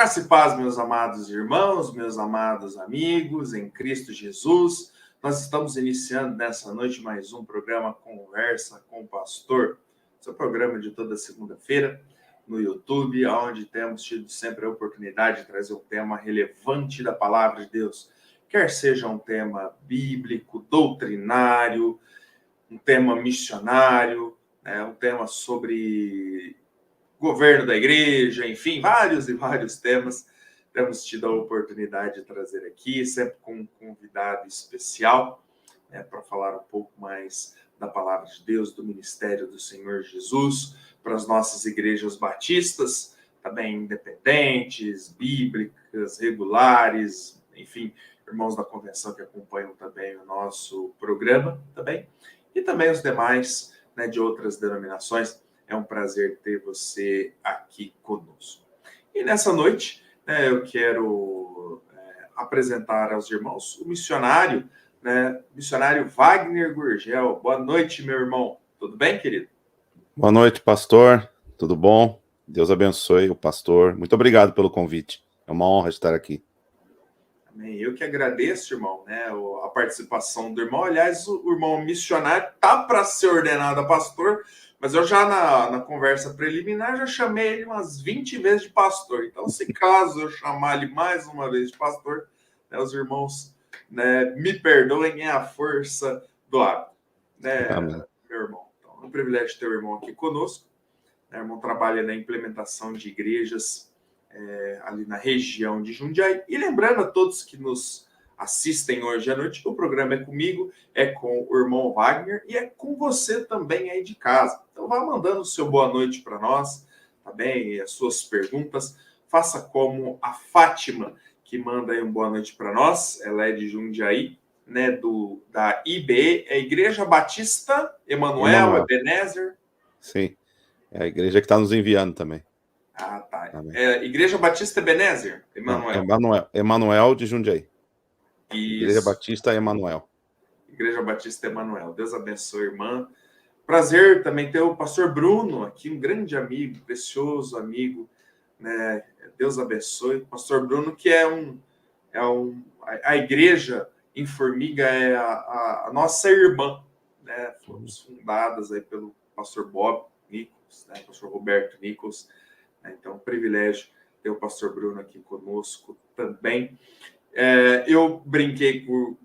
Graça e paz, meus amados irmãos, meus amados amigos, em Cristo Jesus. Nós estamos iniciando nessa noite mais um programa Conversa com o Pastor. Esse é o programa de toda segunda-feira no YouTube, onde temos tido sempre a oportunidade de trazer um tema relevante da Palavra de Deus. Quer seja um tema bíblico, doutrinário, um tema missionário, um tema sobre governo da igreja, enfim, vários e vários temas. Temos tido a oportunidade de trazer aqui, sempre com um convidado especial, para falar um pouco mais da palavra de Deus, do ministério do Senhor Jesus, para as nossas igrejas batistas, também independentes, bíblicas, regulares, enfim, irmãos da convenção que acompanham também o nosso programa, também, e também os demais, de outras denominações. É um prazer ter você aqui conosco. E nessa noite, eu quero apresentar aos irmãos o missionário, missionário Wagner Gurgel. Boa noite, meu irmão. Tudo bem, querido? Boa noite, pastor. Tudo bom? Deus abençoe o pastor. Muito obrigado pelo convite. É uma honra estar aqui. Amém. Eu que agradeço, irmão, a participação do irmão. Aliás, o irmão missionário tá para ser ordenado a pastor, mas eu já na conversa preliminar já chamei ele umas 20 vezes de pastor. Então, se caso eu chamar ele mais uma vez de pastor, os irmãos me perdoem, é a força do hábito. Meu irmão. Então, é um privilégio ter o irmão aqui conosco. O irmão trabalha na implementação de igrejas ali na região de Jundiaí. E lembrando a todos que nos assistem hoje à noite, o programa é comigo, é com o irmão Wagner e é com você também aí de casa. Então vá mandando o seu boa noite para nós, tá bem? E as suas perguntas. Faça como a Fátima, que manda aí um boa noite para nós. Ela é de Jundiaí, da IBE, é Igreja Batista Emanuel, Ebenezer. Sim, é a igreja que está nos enviando também. Ah, tá. Igreja Batista Ebenezer, Emanuel. Emanuel de Jundiaí. Isso. Igreja Batista Emanuel. Igreja Batista Emanuel. Deus abençoe, irmã. Prazer também ter o pastor Bruno aqui, um grande amigo, precioso amigo, Deus abençoe. Pastor Bruno, que a igreja em Formiga é a nossa irmã, Fomos fundadas aí pelo pastor Bob Nichols, pastor Roberto Nichols. Então, um privilégio ter o pastor Bruno aqui conosco também. Eu brinquei com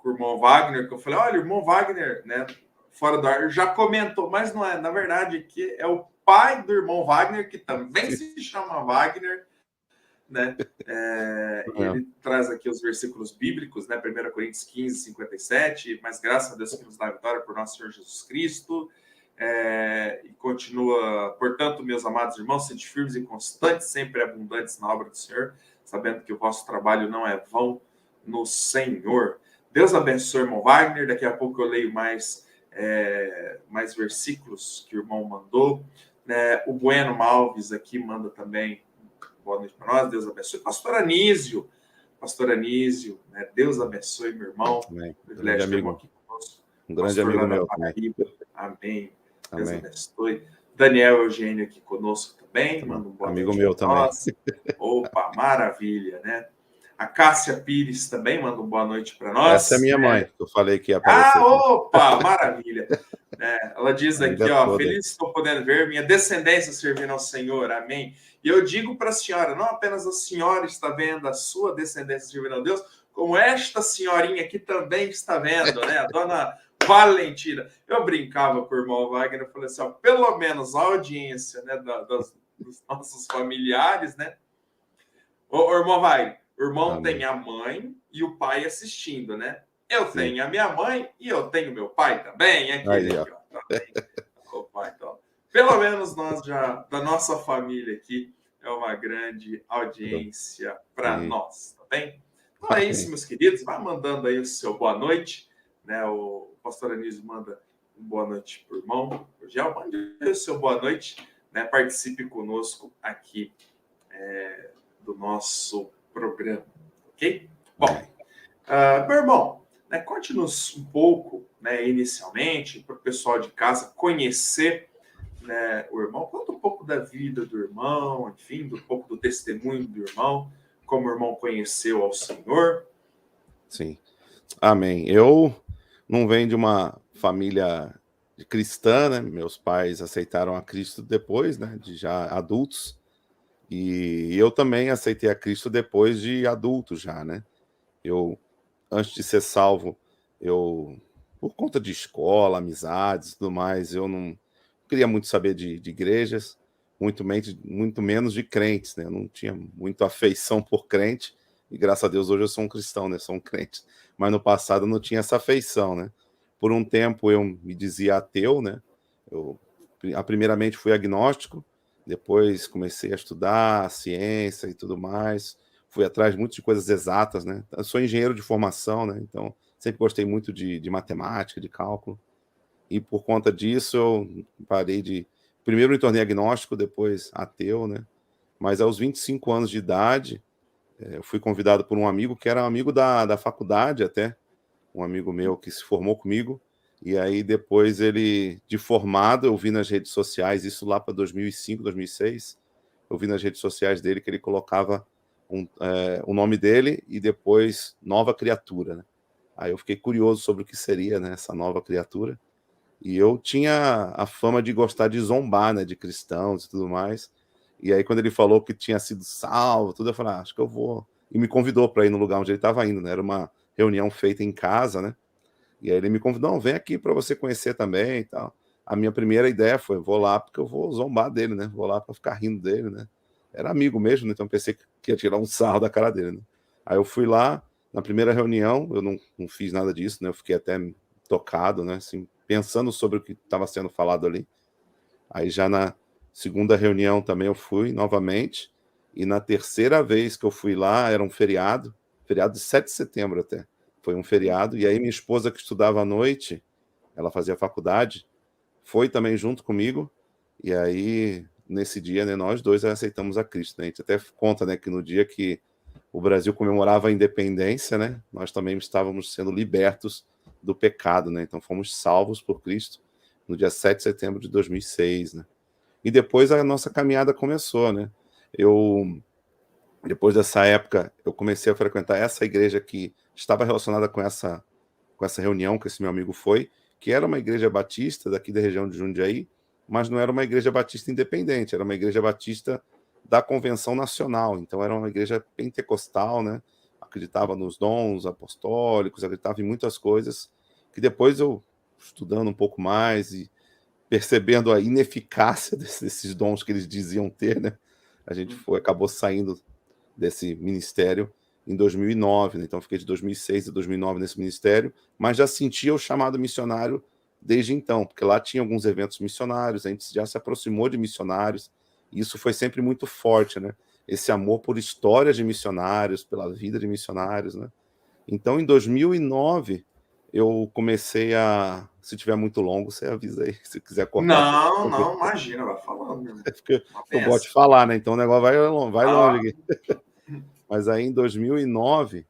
o irmão Wagner, que eu falei, olha, o irmão Wagner, fora do ar, já comentou, mas não é, na verdade, aqui é o pai do irmão Wagner, que também se chama Wagner, ele traz aqui os versículos bíblicos, 1 Coríntios 15, 57, mas graças a Deus que nos dá a vitória por nosso Senhor Jesus Cristo. E continua, portanto, meus amados irmãos, sede firmes e constantes, sempre abundantes na obra do Senhor, sabendo que o vosso trabalho não é vão no Senhor. Deus abençoe, irmão Wagner. Daqui a pouco eu leio mais versículos que o irmão mandou. O Bueno Malves aqui manda também boa noite para nós. Deus abençoe. Pastor Anísio, Deus abençoe, meu irmão. Amém. Privilégio de ter aqui conosco. Um grande amigo meu também. Amém. Deus abençoe. Daniel Eugênio aqui conosco também. Manda um boa amigo noite meu também. Nós. Opa, maravilha, A Cássia Pires também manda uma boa noite para nós. Essa é minha mãe, que eu falei que ia aparecer. Opa, maravilha. Ela diz aqui, feliz estou podendo ver minha descendência servindo ao Senhor, amém. E eu digo para a senhora, não apenas a senhora está vendo a sua descendência servindo a Deus, como esta senhorinha aqui também está vendo, A dona Valentina. Eu brincava com o irmão Wagner, eu falei assim, pelo menos a audiência, dos nossos familiares, Ô, irmão Wagner, o irmão tem a mãe e o pai assistindo, Eu tenho a minha mãe e eu tenho meu pai também. Opa, então, pelo menos nós já, da nossa família aqui, é uma grande audiência para nós, tá bem? Então é isso, meus queridos. Vai mandando aí o seu boa noite, O pastor Anísio manda um boa noite para o irmão. Já mande o seu boa noite, Participe conosco aqui do nosso programa, ok? Bom, meu irmão, conte-nos um pouco, inicialmente, para o pessoal de casa conhecer né, o irmão. Conta um pouco da vida do irmão, enfim, um pouco do testemunho do irmão, como o irmão conheceu ao Senhor. Sim. Amém. Eu não venho de uma família cristã, né? Meus pais aceitaram a Cristo depois, né, de já adultos. E eu também aceitei a Cristo depois de adulto já, né? Eu, antes de ser salvo, por conta de escola, amizades e tudo mais, eu não queria muito saber de igrejas, muito menos de crentes, né? Eu não tinha muita afeição por crente, e graças a Deus hoje eu sou um cristão, né? Sou um crente. Mas no passado eu não tinha essa afeição, né? Por um tempo eu me dizia ateu, né? Eu, primeiramente fui agnóstico, depois comecei a estudar ciência e tudo mais, fui atrás muito de coisas exatas, né? Eu sou engenheiro de formação, né? Então sempre gostei muito de matemática, de cálculo. E por conta disso eu parei de... Primeiro me tornei agnóstico, depois ateu, né? Mas aos 25 anos de idade, eu fui convidado por um amigo que era um amigo da faculdade até, um amigo meu que se formou comigo, e aí depois ele, de formado, eu vi nas redes sociais, isso lá para 2005, 2006, eu vi nas redes sociais dele que ele colocava o nome dele e depois Nova Criatura, né? Aí eu fiquei curioso sobre o que seria, né, essa nova criatura, e eu tinha a fama de gostar de zombar, né, de cristãos e tudo mais. E aí, quando ele falou que tinha sido salvo, tudo, eu falei, acho que eu vou. E me convidou para ir no lugar onde ele estava indo, né? Era uma reunião feita em casa, né? E aí ele me convidou, não, vem aqui para você conhecer também e tal. A minha primeira ideia foi, vou lá porque eu vou zombar dele, né? Vou lá para ficar rindo dele, né? Era amigo mesmo, né? Então pensei que ia tirar um sarro da cara dele, né? Aí eu fui lá, na primeira reunião, eu não fiz nada disso, né? Eu fiquei até tocado, né? Assim, pensando sobre o que estava sendo falado ali. Aí já na segunda reunião também eu fui novamente, e na terceira vez que eu fui lá, era um feriado de 7 de setembro até, foi um feriado, e aí minha esposa que estudava à noite, ela fazia faculdade, foi também junto comigo, e aí nesse dia, né, nós dois aceitamos a Cristo, né? A gente até conta, né, que no dia que o Brasil comemorava a independência, né, nós também estávamos sendo libertos do pecado, né? Então fomos salvos por Cristo no dia 7 de setembro de 2006, né? E depois a nossa caminhada começou, né? Depois dessa época, eu comecei a frequentar essa igreja que estava relacionada com essa reunião que esse meu amigo foi, que era uma igreja batista daqui da região de Jundiaí, mas não era uma igreja batista independente, era uma igreja batista da Convenção Nacional, então era uma igreja pentecostal, né? Acreditava nos dons apostólicos, acreditava em muitas coisas, que depois eu, estudando um pouco mais e percebendo a ineficácia desses dons que eles diziam ter, né? A gente acabou saindo desse ministério em 2009, né? Então fiquei de 2006 a 2009 nesse ministério, mas já sentia o chamado missionário desde então, porque lá tinha alguns eventos missionários, a gente já se aproximou de missionários, e isso foi sempre muito forte, né? Esse amor por histórias de missionários, pela vida de missionários, né? Então, em 2009, eu comecei a... Se tiver muito longo, você avisa aí, se quiser cortar. Não, não, imagina, vai falando, meu irmão. Porque Uma eu gosto de benção. falar, né? Então o negócio vai longe Ah, aqui. Mas aí, em 2009,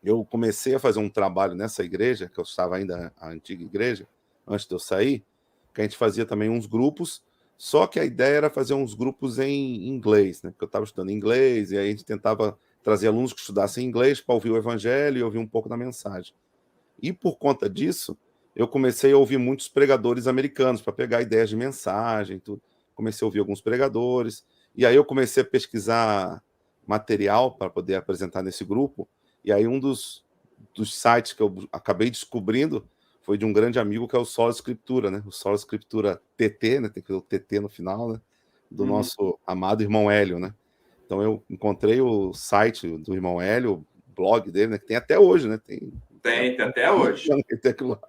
eu comecei a fazer um trabalho nessa igreja, que eu estava ainda, a antiga igreja, antes de eu sair, que a gente fazia também uns grupos, só que a ideia era fazer uns grupos em inglês, né? Porque eu estava estudando inglês, e aí a gente tentava trazer alunos que estudassem inglês para ouvir o evangelho e ouvir um pouco da mensagem. E por conta disso, eu comecei a ouvir muitos pregadores americanos para pegar ideias de mensagem, tudo. Comecei a ouvir alguns pregadores, e aí eu comecei a pesquisar material para poder apresentar nesse grupo, e aí um dos sites que eu acabei descobrindo foi de um grande amigo que é o Sola Escritura, né? O Sola Escritura TT, né? Tem que ter o TT no final, né? Do nosso amado irmão Hélio, né? Então eu encontrei o site do irmão Hélio, o blog dele, né? Que tem até hoje, né? tem até hoje. Tem aquilo lá,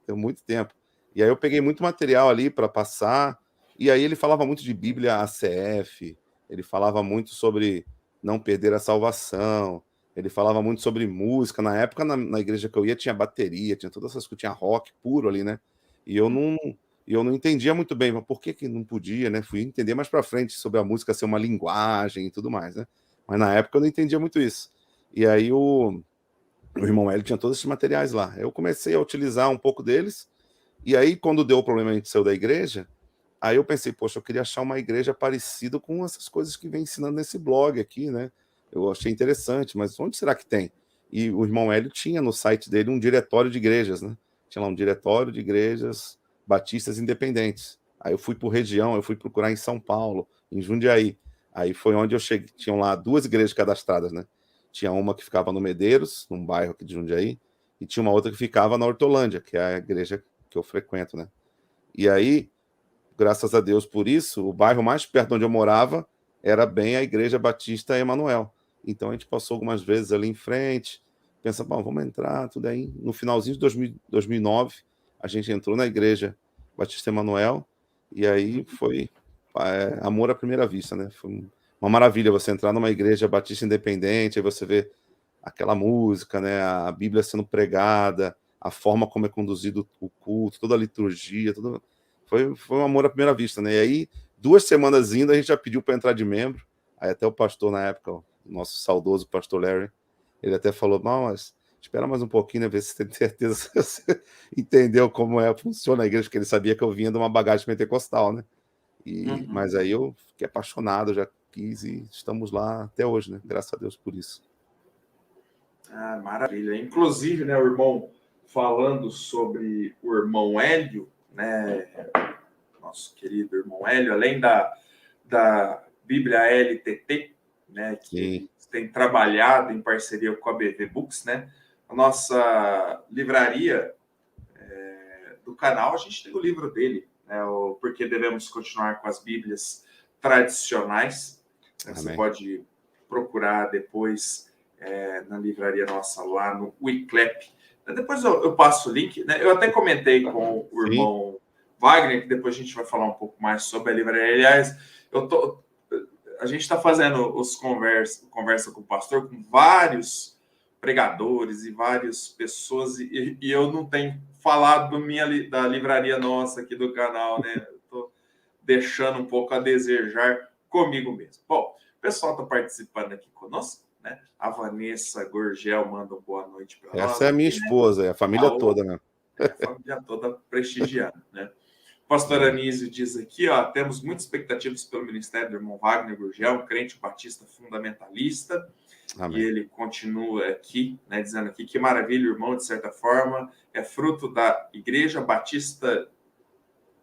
tem muito tempo. E aí eu peguei muito material ali para passar, e aí ele falava muito de Bíblia ACF, ele falava muito sobre não perder a salvação, ele falava muito sobre música. Na época, na igreja que eu ia, tinha bateria, tinha todas essas coisas, tinha rock puro ali, né? E eu não entendia muito bem, mas por que não podia, né? Fui entender mais para frente sobre a música ser uma linguagem e tudo mais, né? Mas na época eu não entendia muito isso. E aí o irmão Hélio tinha todos esses materiais lá. Eu comecei a utilizar um pouco deles, e aí, quando deu o problema, a gente saiu da igreja, Aí eu pensei, poxa, eu queria achar uma igreja parecida com essas coisas que vem ensinando nesse blog aqui, né? Eu achei interessante, mas onde será que tem? E o irmão Hélio tinha no site dele um diretório de igrejas, né? Tinha lá um diretório de igrejas batistas independentes. Aí eu fui por região, eu fui procurar em São Paulo, em Jundiaí. Aí foi onde eu cheguei. Tinham lá 2 igrejas cadastradas, né? Tinha uma que ficava no Medeiros, num bairro aqui de Jundiaí, e tinha uma outra que ficava na Hortolândia, que é a igreja que eu frequento, né? E aí, graças a Deus por isso, o bairro mais perto de onde eu morava era bem a Igreja Batista Emanuel. Então a gente passou algumas vezes ali em frente, pensa, bom, vamos entrar, tudo aí. No finalzinho de 2009, a gente entrou na Igreja Batista Emanuel, e aí foi amor à primeira vista, né? Foi uma maravilha você entrar numa igreja batista independente, aí você vê aquela música, né? A Bíblia sendo pregada, a forma como é conduzido o culto, toda a liturgia, tudo. Foi um amor à primeira vista, né? E aí, 2 semanas indo, a gente já pediu para entrar de membro. Aí até o pastor, na época, o nosso saudoso pastor Larry, ele até falou, não, mas espera mais um pouquinho, né? Ver se você tem certeza que você entendeu como funciona a igreja, porque ele sabia que eu vinha de uma bagagem pentecostal, né? Mas aí eu fiquei apaixonado, já quis e estamos lá até hoje, né? Graças a Deus por isso. Ah, maravilha. Inclusive, né, o irmão falando sobre o irmão Hélio, né, nosso querido irmão Hélio, além da Bíblia LTT, né, que ele tem trabalhado em parceria com a BV Books, né, a nossa livraria do canal, a gente tem o livro dele, né, o Porque Devemos Continuar com as Bíblias Tradicionais. Você pode procurar depois na livraria nossa lá no Wiclap. Depois eu passo o link, né? Eu até comentei com o irmão Wagner, que depois a gente vai falar um pouco mais sobre a livraria. Aliás, a gente está fazendo os conversa com o pastor, com vários pregadores e várias pessoas, e eu não tenho falado da livraria nossa aqui do canal, né? Estou deixando um pouco a desejar comigo mesmo. Bom, o pessoal está participando aqui conosco, né? A Vanessa Gorgel manda boa noite para nós. Essa é a minha esposa, é a família toda, né? A família toda prestigiando, né? O pastor Anísio diz aqui, ó, temos muitas expectativas pelo ministério do irmão Wagner Gorgel, um crente batista fundamentalista. Amém. E ele continua aqui, né, dizendo aqui que maravilha, irmão, de certa forma, é fruto da Igreja Batista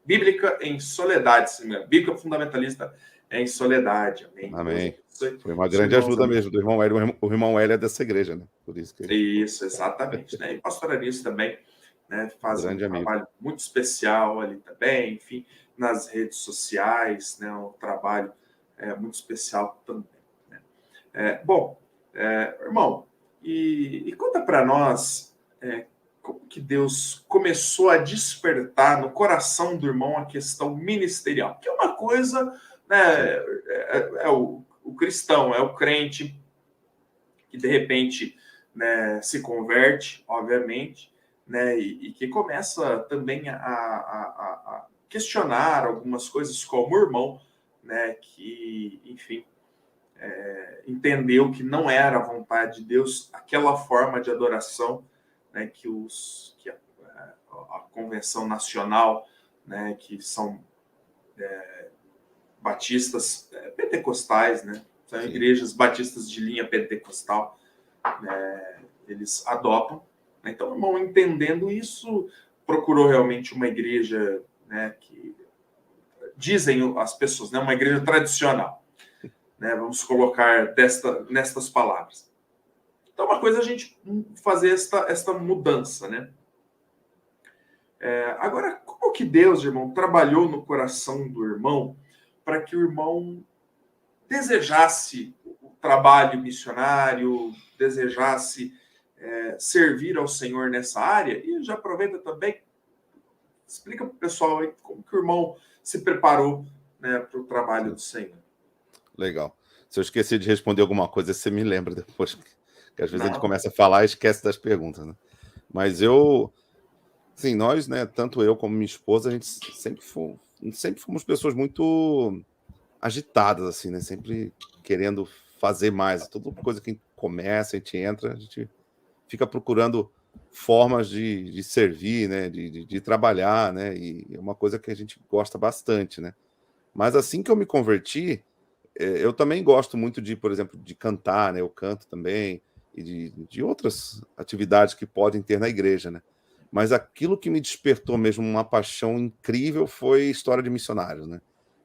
Bíblica em Soledade, Bíblica Fundamentalista em Soledade. Amém. Amém. Foi uma grande ajuda mesmo do irmão Hélio. O irmão Hélio é dessa igreja, né? Por isso que Isso, exatamente. Né? E o pastor Anísio também, né, faz um trabalho muito especial ali também, enfim, nas redes sociais, né, um trabalho muito especial também. Né? Bom, irmão, e conta para nós como que Deus começou a despertar no coração do irmão a questão ministerial, que é uma coisa, né, o cristão, é o crente que de repente, né, se converte, obviamente, né, e que começa também a questionar algumas coisas como o irmão, né, que, enfim, entendeu que não era a vontade de Deus aquela forma de adoração, né, que a Convenção Nacional, né, que são batistas pentecostais, né, são igrejas batistas de linha pentecostal, né, eles adotam. Então, o irmão, entendendo isso, procurou realmente uma igreja, né, que dizem as pessoas, né, uma igreja tradicional. Né, vamos colocar nestas palavras. Então, uma coisa é a gente fazer esta mudança, né? Agora, como que Deus, irmão, trabalhou no coração do irmão para que o irmão desejasse o trabalho missionário, desejasse servir ao Senhor nessa área? E já aproveita também, explica para o pessoal aí como que o irmão se preparou, né, para o trabalho do Senhor. Legal. Se eu esqueci de responder alguma coisa, você me lembra depois, que às vezes a gente começa a falar e esquece das perguntas, né? Mas sim, nós, né, tanto eu como minha esposa, a gente sempre fomos pessoas muito agitadas, assim, né? Sempre querendo fazer mais. Toda coisa que começa, a gente entra, a gente fica procurando formas de servir, né? De trabalhar, né? E é uma coisa que a gente gosta bastante, né? Mas assim que eu me converti, eu também gosto muito de, por exemplo, de cantar, né? Eu canto também, e de outras atividades que podem ter na igreja, né? Mas aquilo que me despertou mesmo uma paixão incrível foi história de missionários, né?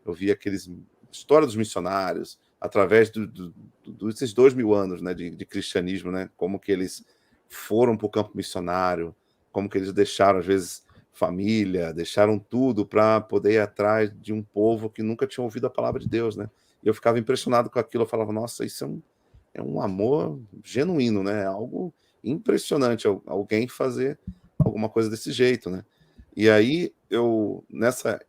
Eu vi aqueles história dos missionários através desses 2000 anos, né, de cristianismo, né? Como que eles foram para o campo missionário, como que eles deixaram às vezes família, deixaram tudo para poder ir atrás de um povo que nunca tinha ouvido a palavra de Deus, né? E eu ficava impressionado com aquilo, eu falava, nossa, isso é um amor genuíno, né? É algo impressionante alguém fazer alguma coisa desse jeito, né? E aí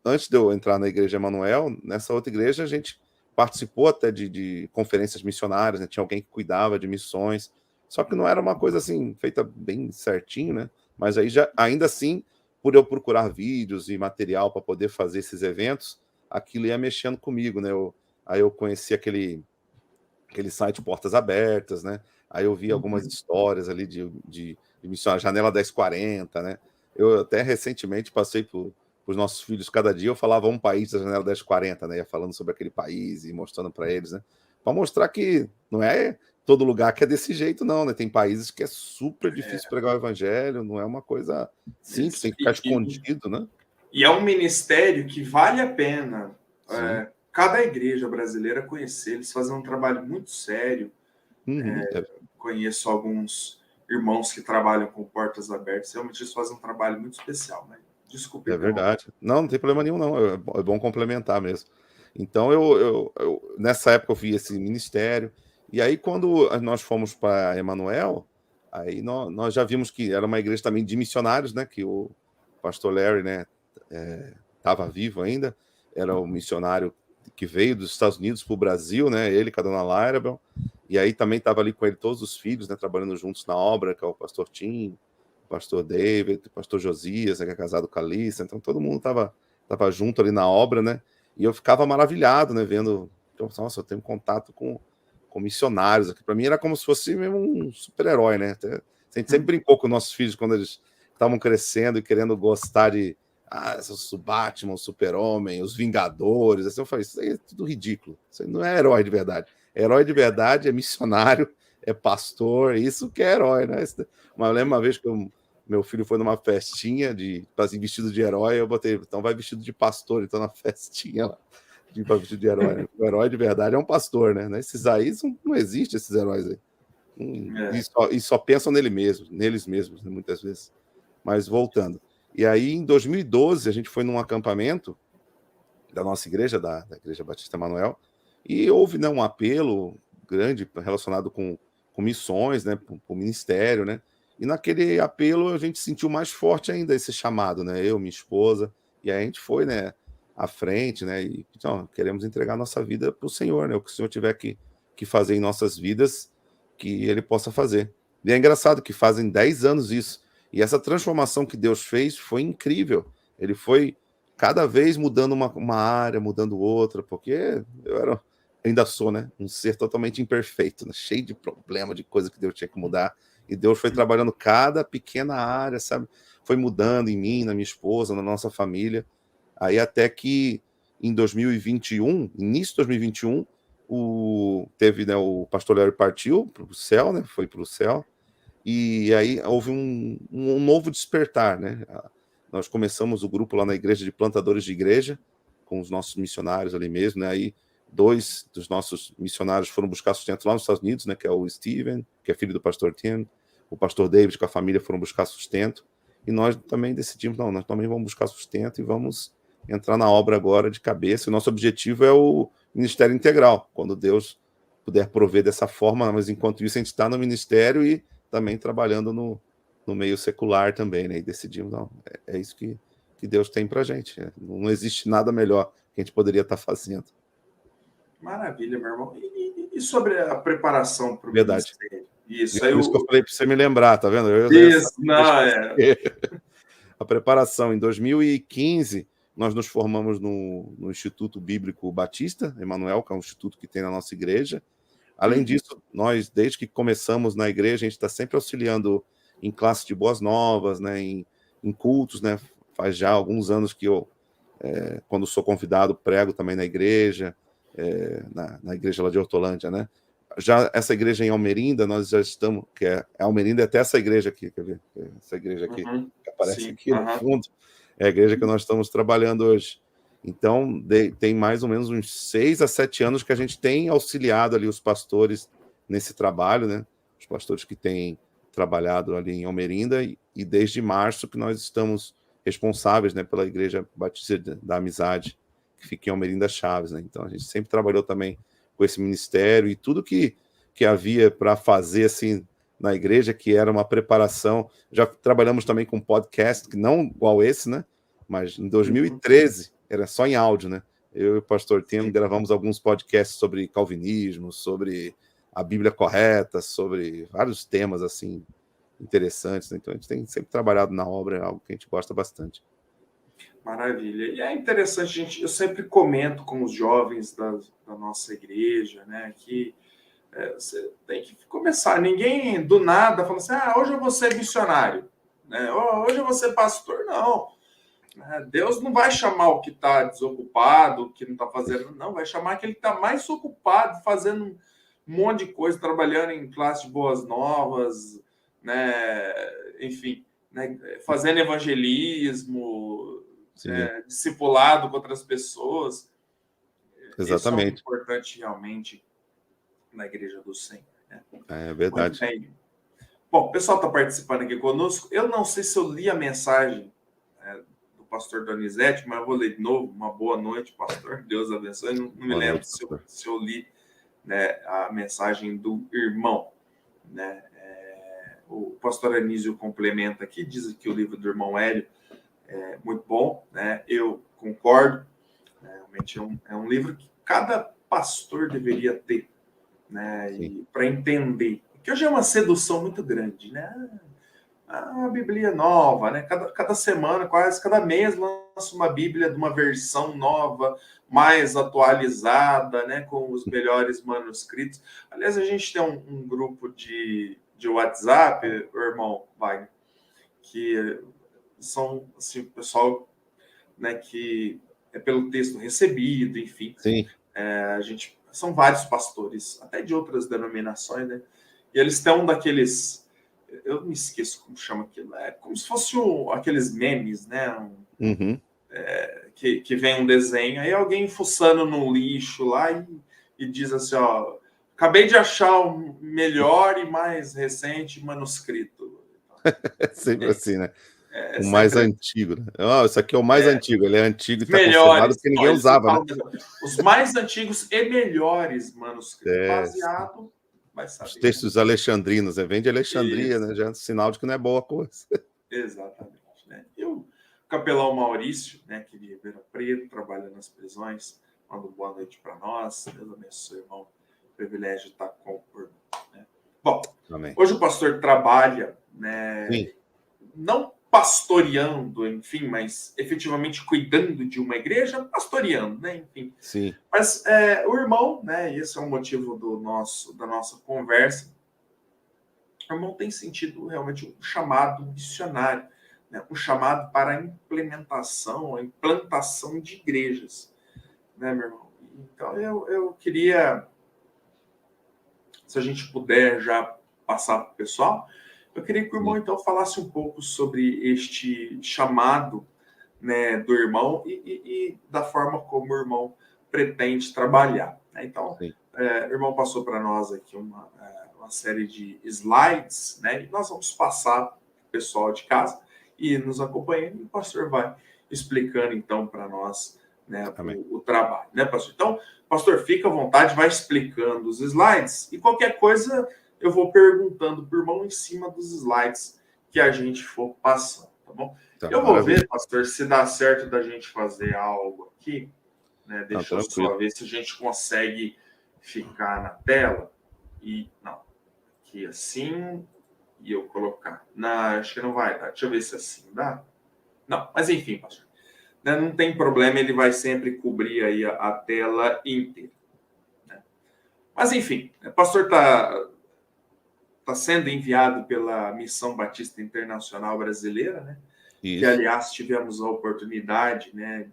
antes de eu entrar na igreja Emanuel, nessa outra igreja a gente participou até de conferências missionárias, né? Tinha alguém que cuidava de missões, só que não era uma coisa assim feita bem certinho, né? Mas aí ainda assim, por eu procurar vídeos e material para poder fazer esses eventos, aquilo ia mexendo comigo, né? Aí eu conheci aquele site Portas Abertas, né? Aí eu vi algumas histórias ali de missionário, Janela 1040, né? Eu até recentemente passei para os nossos filhos, cada dia eu falava um país da Janela 1040, né? Ia falando sobre aquele país e mostrando para eles, né? Para mostrar que não é todo lugar que é desse jeito, não, né? Tem países que é super difícil pregar o evangelho, não é uma coisa simples, tem que ficar escondido, né? E é um ministério que vale a pena cada igreja brasileira conhecer. Eles fazem um trabalho muito sério. Conheço alguns irmãos que trabalham com Portas Abertas. Realmente eles fazem um trabalho muito especial, né? Desculpe. É verdade. Não tem problema nenhum, não. É bom complementar mesmo. Então, nessa época eu vi esse ministério. E aí, quando nós fomos para Emanuel, aí nós já vimos que era uma igreja também de missionários, né? Que o pastor Larry, né, estava vivo ainda. Era o missionário que veio dos Estados Unidos para o Brasil, né? Ele com a dona Lairabel. E aí também estava ali com ele todos os filhos, né? Trabalhando juntos na obra, que é o pastor Tim, o pastor David, o pastor Josias, né, que é casado com a Alissa. Então todo mundo estava junto ali na obra, né? E eu ficava maravilhado, né? Vendo, nossa, eu tenho contato com missionários aqui. Para mim era como se fosse mesmo um super-herói, né? A gente sempre brincou com nossos filhos quando eles estavam crescendo e querendo gostar de o Batman, o Super-Homem, os Vingadores. Assim, eu falei, isso aí é tudo ridículo. Isso aí não é herói de verdade. Herói de verdade é missionário, é pastor, isso que é herói, né? Mas eu lembro uma vez que meu filho foi numa festinha assim, vestido de herói, eu botei, então vai vestido de pastor, então na festinha lá, vestido de herói, né? O herói de verdade é um pastor, né? Esses aí não existem, esses heróis aí. E só pensam neles mesmos, né, muitas vezes. Mas voltando. E aí, em 2012, a gente foi num acampamento da nossa igreja, da Igreja Batista Emanuel, e houve, né, um apelo grande relacionado com missões, né, com o ministério, né? E naquele apelo a gente sentiu mais forte ainda esse chamado, né? Eu, minha esposa, e aí a gente foi, né, à frente, né? E então, queremos entregar nossa vida para o Senhor, né? O que o Senhor tiver que fazer em nossas vidas, que Ele possa fazer. E é engraçado que fazem 10 anos isso. E essa transformação que Deus fez foi incrível. Ele foi cada vez mudando uma área, mudando outra, porque eu ainda sou, né, um ser totalmente imperfeito, né, cheio de problema, de coisa que Deus tinha que mudar. E Deus foi trabalhando cada pequena área, sabe? Foi mudando em mim, na minha esposa, na nossa família. Aí até que em 2021, início de 2021, teve, né, o pastor Léo partiu para o céu, né? Foi para o céu. E aí houve um novo despertar, né? Nós começamos o grupo lá na igreja de plantadores de igreja, com os nossos missionários ali mesmo, né? Aí 2 dos nossos missionários foram buscar sustento lá nos Estados Unidos, né? Que é o Steven, que é filho do pastor Tim, o pastor David com a família foram buscar sustento, e nós também decidimos, não, nós também vamos buscar sustento e vamos entrar na obra agora de cabeça. O nosso objetivo é o ministério integral, quando Deus puder prover dessa forma, mas enquanto isso a gente está no ministério e também trabalhando no meio secular também, né? E decidimos, não, é isso que Deus tem pra gente. Não existe nada melhor que a gente poderia estar fazendo. Maravilha, meu irmão. E sobre a preparação para o ministério? Isso aí. Por isso que eu falei para você me lembrar, tá vendo? A preparação. Em 2015, nós nos formamos no Instituto Bíblico Batista, Emanuel, que é um instituto que tem na nossa igreja. Além disso, nós, desde que começamos na igreja, a gente está sempre auxiliando em classe de boas novas, né, em cultos, né? Faz já alguns anos que eu, quando sou convidado, prego também na igreja, na igreja lá de Hortolândia, né? Já essa igreja em Almerinda, nós já estamos, que é Almerinda, até essa igreja aqui, quer ver? Essa igreja aqui, que aparece Sim. aqui no fundo, é a igreja que nós estamos trabalhando hoje. Então, tem mais ou menos uns 6 a 7 anos que a gente tem auxiliado ali os pastores nesse trabalho, né? Os pastores que têm trabalhado ali em Almerinda, e desde março que nós estamos responsáveis, né, pela Igreja Batista da Amizade, que fica em Almerinda Chaves, né? Então, a gente sempre trabalhou também com esse ministério, e tudo que havia para fazer assim na igreja, que era uma preparação. Já trabalhamos também com podcast, que não igual esse, né? Mas em 2013 era só em áudio, né? Eu e o pastor Tim gravamos alguns podcasts sobre calvinismo, sobre a Bíblia correta, sobre vários temas assim interessantes, né? Então a gente tem sempre trabalhado na obra, é algo que a gente gosta bastante. Maravilha. E é interessante, gente, eu sempre comento com os jovens da nossa igreja, né, que você tem que começar. Ninguém do nada fala assim, hoje eu vou ser missionário, né? Hoje eu vou ser pastor. Não. Deus não vai chamar o que está desocupado, o que não está fazendo, não. Vai chamar aquele que está mais ocupado, fazendo um monte de coisa, trabalhando em classe de boas novas, né? Enfim, né? Fazendo evangelismo, discipulado com outras pessoas. Exatamente. Isso é muito importante realmente na Igreja do Senhor. Né? É verdade. Bom, o pessoal está participando aqui conosco. Eu não sei se eu li a mensagem do pastor Donizete, mas eu vou ler de novo. Uma boa noite, pastor. Deus abençoe. Não me lembro se eu li, né, a mensagem do irmão. Né? O pastor Anísio complementa aqui, diz que o livro do irmão Hélio é muito bom. Né? Eu concordo. Realmente é um livro que cada pastor deveria ter, né? E para entender, que hoje é uma sedução muito grande, né? A Bíblia nova, né? Cada semana, quase cada mês, lança uma Bíblia de uma versão nova, mais atualizada, né? Com os melhores manuscritos. Aliás, a gente tem um grupo de WhatsApp, irmão Wagner, que são assim, o pessoal, né, que é pelo texto recebido, enfim. Sim. A gente são vários pastores, até de outras denominações, né? E eles têm um daqueles, eu me esqueço como chama aquilo, é como se fosse aqueles memes, né? Que vem um desenho, aí alguém fuçando no lixo lá e diz assim, ó, acabei de achar o melhor e mais recente manuscrito. É sempre assim, né? O sempre mais antigo, né? Isso aqui é o mais antigo, ele é antigo e está conservado porque ninguém usava, né? Os mais antigos e melhores manuscritos, baseado, vai saber. Os textos alexandrinos, vem de Alexandria, né? Já é sinal de que não é boa coisa. Exatamente. Né? E o capelão Maurício, né, aqui de Ribeirão Preto, trabalha nas prisões, manda boa noite para nós. Deus abençoe, irmão. Privilégio de estar com o irmão. Né? Bom, amém. Hoje o pastor trabalha, né, não pastoreando, enfim, mas efetivamente cuidando de uma igreja, pastoreando, né, enfim. Sim. Mas o irmão, né, esse é o motivo da nossa conversa, o irmão tem sentido realmente um chamado missionário, né, um chamado para a implantação de igrejas, né, meu irmão? Então, eu queria, se a gente puder já passar para o pessoal, eu queria que o irmão, então, falasse um pouco sobre este chamado, né, do irmão e da forma como o irmão pretende trabalhar. Né? Então, o irmão passou para nós aqui uma série de slides, né, e nós vamos passar para o pessoal de casa e nos acompanhando, e o pastor vai explicando, então, para nós, né, o trabalho. Né, pastor? Então, pastor, fica à vontade, vai explicando os slides e qualquer coisa eu vou perguntando para o irmão em cima dos slides que a gente for passando, tá bom? Tá, eu vou ver, pastor, se dá certo da gente fazer algo aqui, né? Deixa eu só ver se a gente consegue ficar na tela e não, aqui assim e eu colocar. Não, acho que não vai dar. Deixa eu ver se assim dá. Não, mas enfim, pastor, né, não tem problema, ele vai sempre cobrir aí a tela inteira. Né? Mas enfim, o pastor está tá sendo enviado pela Missão Batista Internacional Brasileira, né? Isso. Que, aliás, tivemos a oportunidade, né,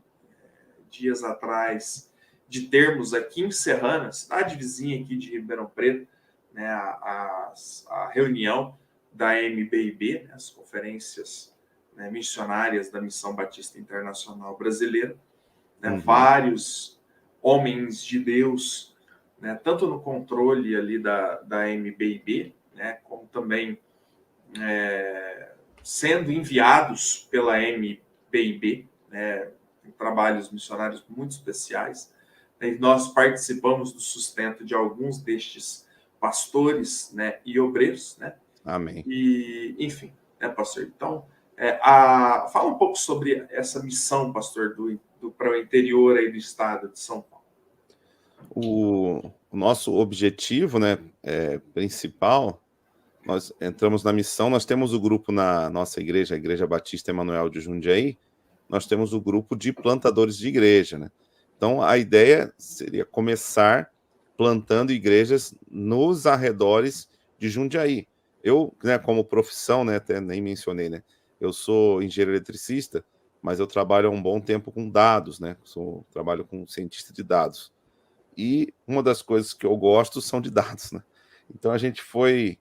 dias atrás, de termos aqui em Serrana, cidade vizinha aqui de Ribeirão Preto, né, a reunião da MBIB, né, as conferências, né, missionárias da Missão Batista Internacional Brasileira, né, vários homens de Deus, né, tanto no controle ali da MBIB, né, como também sendo enviados pela MBIB, né, em trabalhos missionários muito especiais. E nós participamos do sustento de alguns destes pastores, né, e obreiros, né? Amém. E, enfim, né, pastor? Então, fala um pouco sobre essa missão, pastor, para o interior aí do estado de São Paulo. O nosso objetivo, né, principal, nós entramos na missão, nós temos o grupo na nossa igreja, a Igreja Batista Emanuel de Jundiaí, nós temos o grupo de plantadores de igreja, né? Então, a ideia seria começar plantando igrejas nos arredores de Jundiaí. Eu, né, como profissão, né, até nem mencionei, né, eu sou engenheiro eletricista, mas eu trabalho há um bom tempo com dados, né, trabalho com cientista de dados. E uma das coisas que eu gosto são de dados, né? Então, a gente foi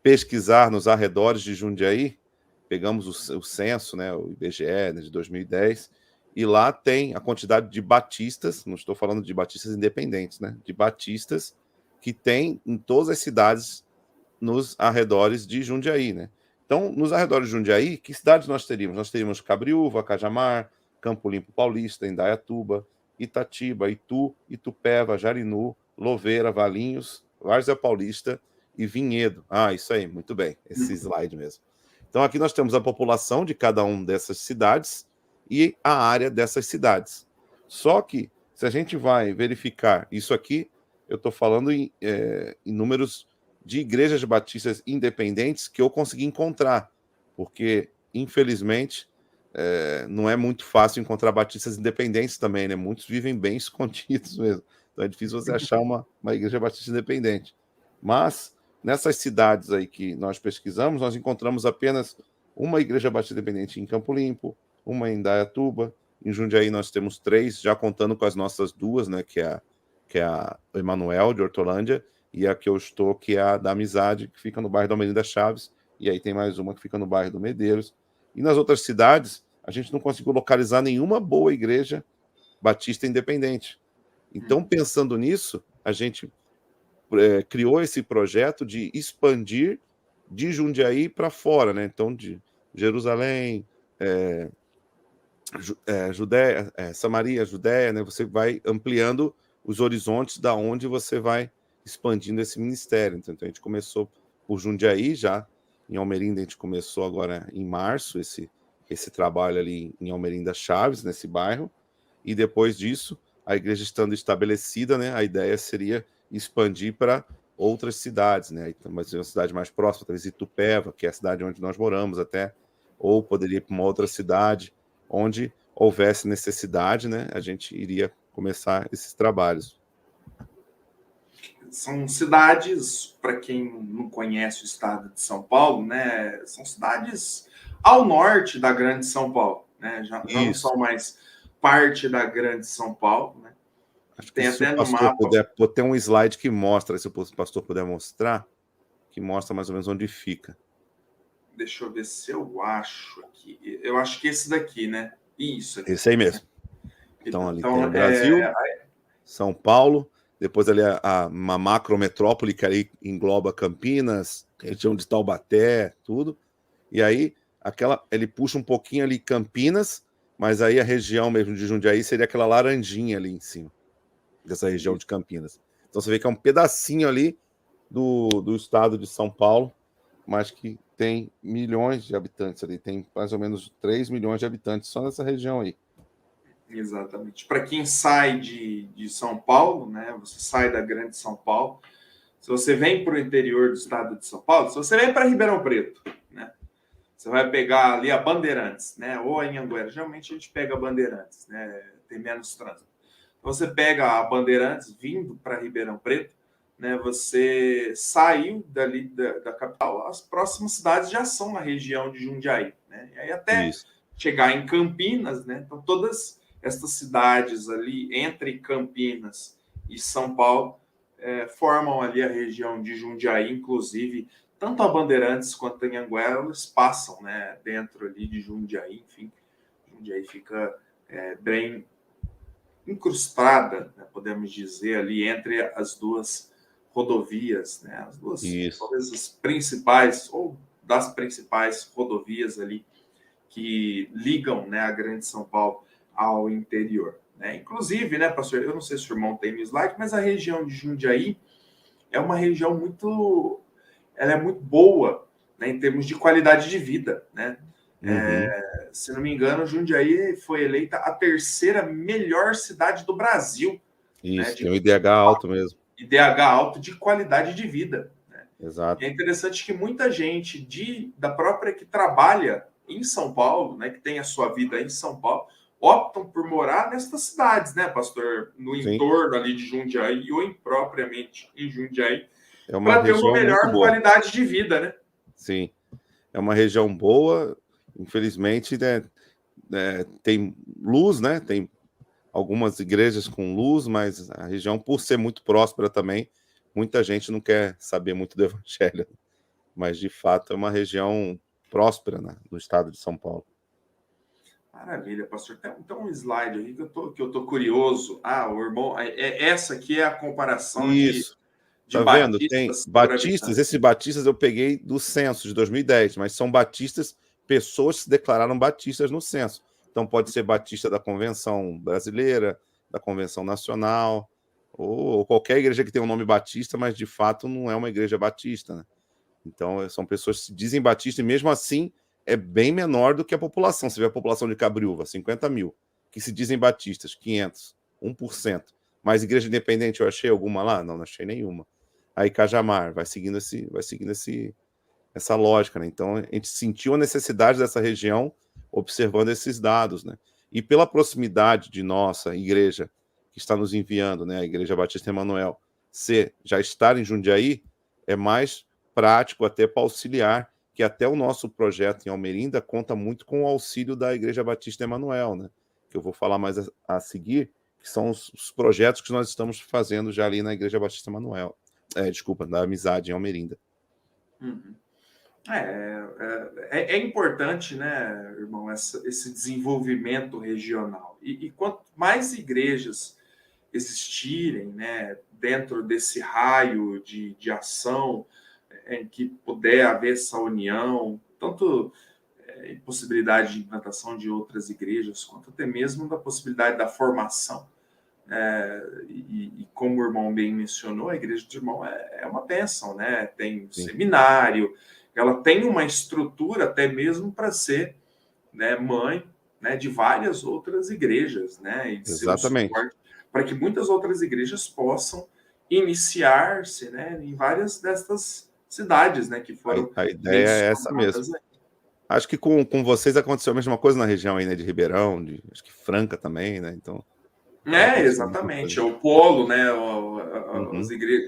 pesquisar nos arredores de Jundiaí, pegamos o censo, né, o IBGE, né, de 2010, e lá tem a quantidade de batistas, não estou falando de batistas independentes, né, de batistas que tem em todas as cidades nos arredores de Jundiaí, né? Então, nos arredores de Jundiaí, que cidades nós teríamos? Nós teríamos Cabriúva, Cajamar, Campo Limpo Paulista, Indaiatuba, Itatiba, Itu, Itupeva, Jarinu, Louveira, Valinhos, Várzea Paulista e Vinhedo. Ah, isso aí, muito bem, esse slide mesmo. Então, aqui nós temos a população de cada uma dessas cidades e a área dessas cidades. Só que, se a gente vai verificar isso aqui, eu estou falando em números de igrejas batistas independentes que eu consegui encontrar, porque, infelizmente, não é muito fácil encontrar batistas independentes também, né? Muitos vivem bem escondidos mesmo. Então é difícil você achar uma igreja batista independente. Mas, nessas cidades aí que nós pesquisamos, nós encontramos apenas uma igreja batista independente em Campo Limpo, uma em Indaiatuba, em Jundiaí nós temos 3, já contando com as nossas 2, né? Que é a Emanuel, de Hortolândia, e a que eu estou, que é a da Amizade, que fica no bairro da Avenida Chaves, e aí tem mais uma que fica no bairro do Medeiros. E nas outras cidades, a gente não conseguiu localizar nenhuma boa igreja batista independente. Então, pensando nisso, a gente criou esse projeto de expandir de Jundiaí para fora, né? Então, de Jerusalém, Judéia, Samaria, Judéia, né? Você vai ampliando os horizontes da onde você vai expandindo esse ministério. Então, a gente começou por Jundiaí já, em Almerinda a gente começou agora em março esse trabalho ali em Almerinda Chaves, nesse bairro, e depois disso, a igreja estando estabelecida, né, a ideia seria expandir para outras cidades, né, mas uma cidade mais próxima, talvez Itupeva, que é a cidade onde nós moramos até, ou poderia ir para uma outra cidade, onde houvesse necessidade, né, a gente iria começar esses trabalhos. São cidades, para quem não conhece o estado de São Paulo, né, são cidades ao norte da Grande São Paulo, né, já não são mais parte da Grande São Paulo, né. Acho que tem se até o no pastor mapa puder ter um slide que mostra, se o pastor puder mostrar, que mostra mais ou menos onde fica. Deixa eu ver se eu acho aqui. Eu acho que esse daqui, né? Isso aqui. Esse aí mesmo. Então, ali tem o Brasil, São Paulo, depois ali uma macrometrópole que aí engloba Campinas, região de Taubaté, tudo. E aí, ele puxa um pouquinho ali Campinas, mas aí a região mesmo de Jundiaí seria aquela laranjinha ali em cima, dessa região de Campinas. Então você vê que é um pedacinho ali do estado de São Paulo, mas que tem milhões de habitantes ali, tem mais ou menos 3 milhões de habitantes só nessa região aí. Exatamente. Para quem sai de São Paulo, né? Você sai da Grande São Paulo. Se você vem para o interior do estado de São Paulo, se você vem para Ribeirão Preto, né? Você vai pegar ali a Bandeirantes, né? Ou a Anhanguera. Geralmente a gente pega a Bandeirantes, né? Tem menos trânsito. Então você pega a Bandeirantes vindo para Ribeirão Preto, né, você saiu dali da capital, as próximas cidades já são na região de Jundiaí, né? E aí até Isso. chegar em Campinas, né? Então todas estas cidades ali entre Campinas e São Paulo formam ali a região de Jundiaí, inclusive tanto a Bandeirantes quanto a Anhanguera, eles passam, né, dentro ali de Jundiaí, enfim, Jundiaí fica bem incrustada, né, podemos dizer, ali entre as duas rodovias, né, as duas, talvez as principais, ou das principais rodovias ali que ligam, né, a Grande São Paulo ao interior, né? Inclusive, né, pastor, eu não sei se o irmão tem no slide, mas a região de Jundiaí é uma região ela é muito boa, né, em termos de qualidade de vida, né? Se não me engano, Jundiaí foi eleita a terceira melhor cidade do Brasil. Isso, né, tem um IDH alto mesmo. IDH alto de qualidade de vida. Né? Exato. E é interessante que muita gente da própria que trabalha em São Paulo, né, que tem a sua vida em São Paulo, optam por morar nestas cidades, né, pastor? No entorno ali de Jundiaí ou propriamente em Jundiaí, para ter uma melhor qualidade de vida, né? Sim, é uma região boa, infelizmente, né, tem luz, né? Tem algumas igrejas com luz, mas a região, por ser muito próspera também, muita gente não quer saber muito do evangelho. Mas, de fato, é uma região próspera, né, no estado de São Paulo. Maravilha, pastor. Tem um slide aí que eu tô curioso. O irmão, essa aqui é a comparação Isso. de Tá vendo? Tem batistas, esses batistas eu peguei do censo de 2010, mas são batistas, pessoas que se declararam batistas no censo. Então pode ser batista da Convenção Brasileira, da Convenção Nacional, ou qualquer igreja que tenha um nome batista, mas de fato não é uma igreja batista, né? Então são pessoas que se dizem batistas e mesmo assim é bem menor do que a população. Você vê a população de Cabriúva, 50 mil, que se dizem batistas, 500, 1%. Mas igreja independente, eu achei alguma lá? Não achei nenhuma. Aí Cajamar vai seguindo essa lógica, né? Então a gente sentiu a necessidade dessa região observando esses dados, né? E pela proximidade de nossa igreja que está nos enviando, né, a Igreja Batista Emanuel, já estar em Jundiaí, é mais prático até para auxiliar, que até o nosso projeto em Almerinda conta muito com o auxílio da Igreja Batista Emanuel, né? Que eu vou falar mais a seguir, que são os projetos que nós estamos fazendo já ali na Igreja Batista Emanuel. Da Amizade em Almerinda. É importante, né, irmão, esse desenvolvimento regional. E quanto mais igrejas existirem, né, dentro desse raio de ação, em que puder haver essa união, tanto possibilidade de implantação de outras igrejas, quanto até mesmo da possibilidade da formação. E como o irmão bem mencionou, a igreja do irmão é uma bênção, né? Tem um seminário, ela tem uma estrutura até mesmo para ser, né, mãe, né, de várias outras igrejas, né? E de Exatamente. ser um suporte para que muitas outras igrejas possam iniciar-se, né, em várias destas cidades, né, que foram a ideia é essa mesmo. Acho que com vocês aconteceu a mesma coisa na região aí, né, de Ribeirão, acho que Franca também, né? Então exatamente. O polo, né?